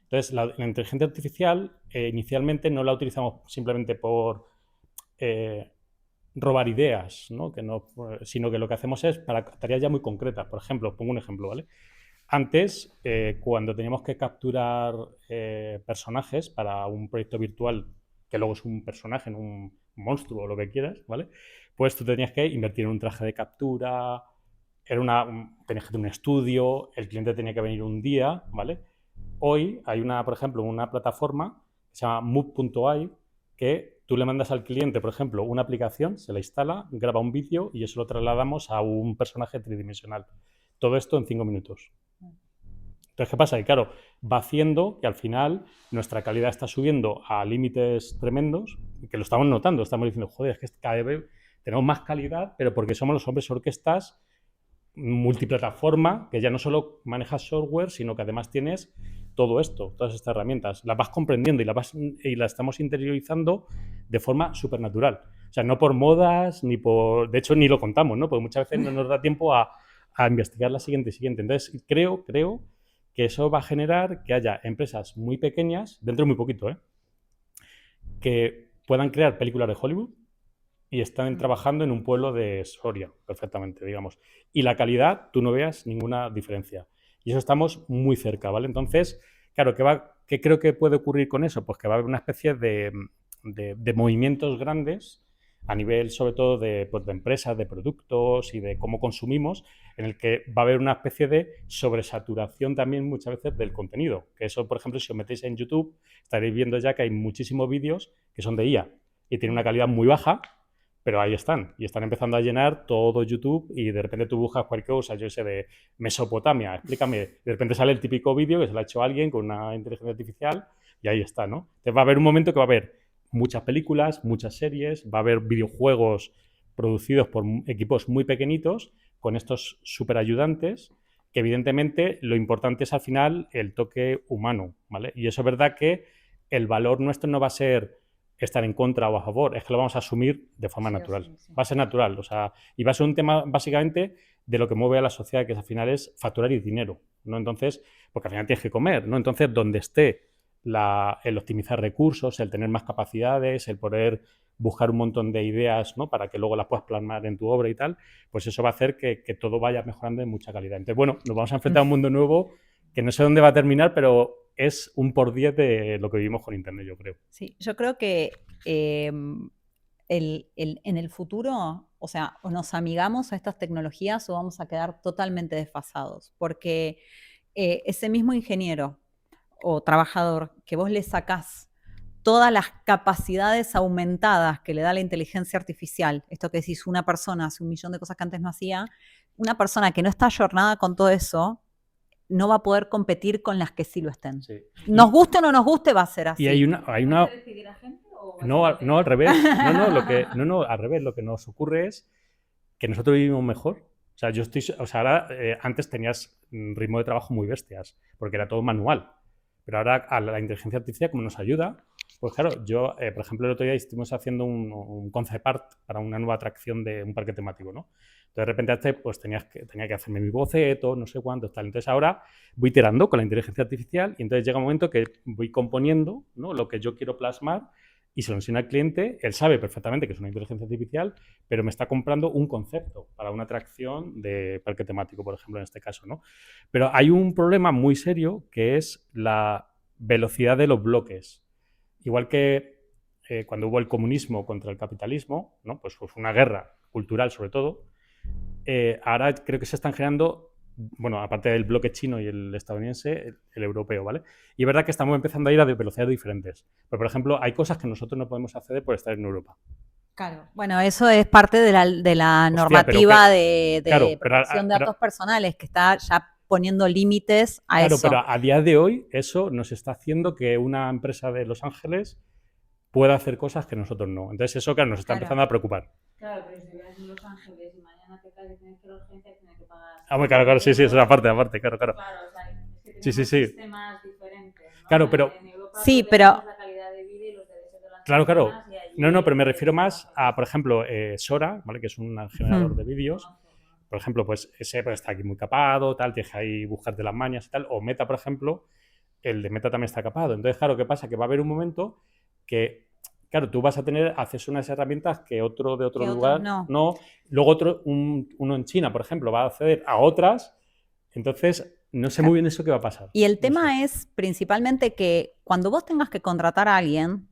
Entonces, la inteligencia artificial inicialmente no la utilizamos simplemente por robar ideas, ¿no? Sino que lo que hacemos es para tareas ya muy concretas. Por ejemplo, pongo un ejemplo, ¿vale? Antes, cuando teníamos que capturar personajes para un proyecto virtual, que luego es un personaje, un monstruo o lo que quieras, ¿vale? Pues tú tenías que invertir en un traje de captura, tenías que tener un estudio, el cliente tenía que venir un día, ¿vale? Hoy hay por ejemplo, una plataforma que se llama Move.ai, que tú le mandas al cliente, por ejemplo, una aplicación, se la instala, graba un vídeo y eso lo trasladamos a un personaje tridimensional. Todo esto en 5 minutos. Entonces, ¿qué pasa? Y claro, va haciendo que al final nuestra calidad está subiendo a límites tremendos, que lo estamos notando, estamos diciendo, joder, es que cada vez tenemos más calidad, pero porque somos los hombres orquestas multiplataforma, que ya no solo manejas software, sino que además tienes todo esto, todas estas herramientas. Las vas comprendiendo y las estamos interiorizando de forma supernatural. O sea, no por modas, de hecho, ni lo contamos, ¿no? Porque muchas veces no nos da tiempo a investigar la siguiente. Entonces, creo que eso va a generar que haya empresas muy pequeñas, dentro de muy poquito, que puedan crear películas de Hollywood y están trabajando en un pueblo de Soria, perfectamente, digamos. Y la calidad, tú no veas ninguna diferencia. Y eso estamos muy cerca, ¿vale? Entonces, claro, ¿qué creo que puede ocurrir con eso? Pues que va a haber una especie de movimientos grandes a nivel, sobre todo, de empresas, de productos y de cómo consumimos, en el que va a haber una especie de sobresaturación también muchas veces del contenido. Que eso, por ejemplo, si os metéis en YouTube, estaréis viendo ya que hay muchísimos vídeos que son de IA y tienen una calidad muy baja, pero ahí están. Y están empezando a llenar todo YouTube y de repente tú buscas cualquier cosa, yo sé, de Mesopotamia, explícame. De repente sale el típico vídeo que se lo ha hecho alguien con una inteligencia artificial y ahí está, ¿no? Entonces va a haber un momento que va a haber muchas películas, muchas series, va a haber videojuegos producidos por equipos muy pequeñitos con estos superayudantes que evidentemente lo importante es al final el toque humano, ¿vale? Y eso es verdad que el valor nuestro no va a ser estar en contra o a favor, es que lo vamos a asumir de forma natural. Sí. Va a ser natural, o sea, y va a ser un tema básicamente de lo que mueve a la sociedad, que al final es facturar y dinero, ¿no? Entonces, porque al final tienes que comer, ¿no? Entonces, donde esté el optimizar recursos, el tener más capacidades, el poder buscar un montón de ideas, ¿no? Para que luego las puedas plasmar en tu obra y tal, pues eso va a hacer que todo vaya mejorando en mucha calidad. Entonces, bueno, nos vamos a enfrentar a un mundo nuevo que no sé dónde va a terminar, pero es un por 10 de lo que vivimos con Internet, yo creo. Sí, yo creo que en el futuro, o sea, o nos amigamos a estas tecnologías o vamos a quedar totalmente desfasados, porque ese mismo ingeniero o trabajador que vos le sacás todas las capacidades aumentadas que le da la inteligencia artificial, esto que decís, una persona hace 1.000.000 de cosas que antes no hacía, una persona que no está ayornada con todo eso, no va a poder competir con las que sí lo estén. Sí. Nos guste o no nos guste, va a ser así. Y hay una... No, al revés. No, al revés. Lo que nos ocurre es que nosotros vivimos mejor. O sea, ahora antes tenías un ritmo de trabajo muy bestias, porque era todo manual. Pero ahora a la inteligencia artificial, como nos ayuda, pues claro, yo, por ejemplo, el otro día estuvimos haciendo un concept art para una nueva atracción de un parque temático, ¿no? Entonces, de repente, antes, pues tenía que hacerme mi boceto, no sé cuánto, tal. Entonces, ahora voy iterando con la inteligencia artificial y entonces llega un momento que voy componiendo, ¿no? Lo que yo quiero plasmar y se lo enseño al cliente. Él sabe perfectamente que es una inteligencia artificial, pero me está comprando un concepto para una atracción de parque temático, por ejemplo, en este caso, ¿no? Pero hay un problema muy serio que es la velocidad de los bloques. Igual que cuando hubo el comunismo contra el capitalismo, ¿no? Pues fue una guerra cultural sobre todo. Ahora creo que se están generando, bueno, aparte del bloque chino y el estadounidense, el europeo, ¿vale? Y es verdad que estamos empezando a ir a velocidades diferentes. Pero, por ejemplo, hay cosas que nosotros no podemos acceder por estar en Europa. Claro. Bueno, eso es parte de la normativa de protección de datos personales, que está ya poniendo límites a eso. Claro, pero a día de hoy eso nos está haciendo que una empresa de Los Ángeles pueda hacer cosas que nosotros no. Entonces eso, claro, nos está empezando a preocupar. Claro, pero si vives en Los Ángeles y mañana te caes y tienes que ir a urgencia, tienes que pagar... Ah, muy claro, sí, eso es aparte, claro. Claro, o sea, es que tenemos sí. sistemas diferentes, ¿no? Claro, pero... Sí, pero... La calidad de vida y los derechos de Claro, claro. No, pero me refiero más a, por ejemplo, Sora, ¿vale? Que es un generador de vídeos. Por ejemplo, pues ese pues, está aquí muy capado, tal, tienes que ahí buscarte las mañas y tal. O Meta, por ejemplo, el de Meta también está capado. Entonces, claro, ¿qué pasa? Que va a haber un momento que, claro, tú vas a tener acceso a unas herramientas que otro de otro Que lugar otros no. Luego uno en China, por ejemplo, va a acceder a otras. Entonces, no sé muy bien eso qué va a pasar. Y el No tema sé. es principalmente que cuando vos tengas que contratar a alguien,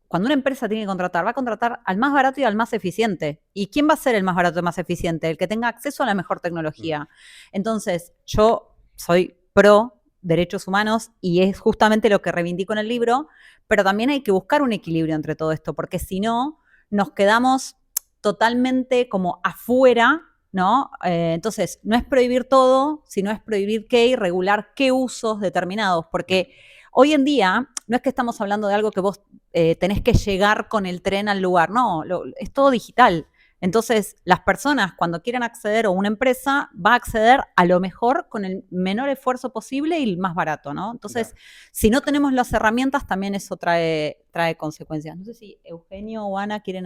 cuando una empresa tiene que contratar, va a contratar al más barato y al más eficiente. ¿Y quién va a ser el más barato y más eficiente? El que tenga acceso a la mejor tecnología. Entonces, yo soy pro derechos humanos y es justamente lo que reivindico en el libro, pero también hay que buscar un equilibrio entre todo esto, porque si no, nos quedamos totalmente como afuera, ¿no? Entonces, no es prohibir todo, sino es prohibir qué y regular qué usos determinados, porque hoy en día no es que estamos hablando de algo que vos tenés que llegar con el tren al lugar, no, es todo digital. Entonces, las personas cuando quieran acceder o una empresa va a acceder a lo mejor con el menor esfuerzo posible y el más barato, ¿no? Entonces, si no tenemos las herramientas, también eso trae consecuencias. No sé si Eugenio o Ana quieren...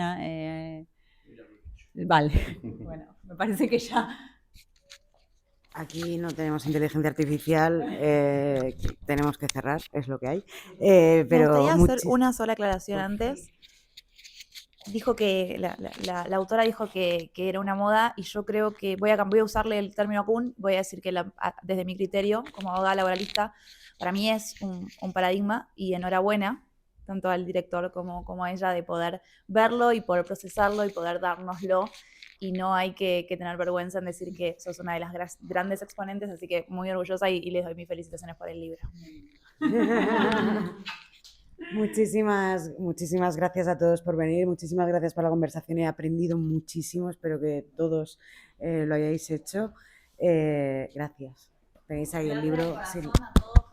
Vale, bueno, me parece que ya... Aquí no tenemos inteligencia artificial, tenemos que cerrar, es lo que hay. Me Pero gustaría hacer una sola aclaración antes. Dijo que la autora dijo que era una moda y yo creo que voy a usarle el término Kuhn, voy a decir que desde mi criterio como abogada laboralista, para mí es un paradigma y enhorabuena tanto al director como a ella de poder verlo y poder procesarlo y poder dárnoslo. Y no hay que tener vergüenza en decir que sos una de las grandes exponentes, así que muy orgullosa y les doy mis felicitaciones por el libro. Muchísimas gracias a todos por venir, muchísimas gracias por la conversación, he aprendido muchísimo, espero que todos lo hayáis hecho. Gracias. Tenéis ahí el libro. Gracias, corazón, a todos.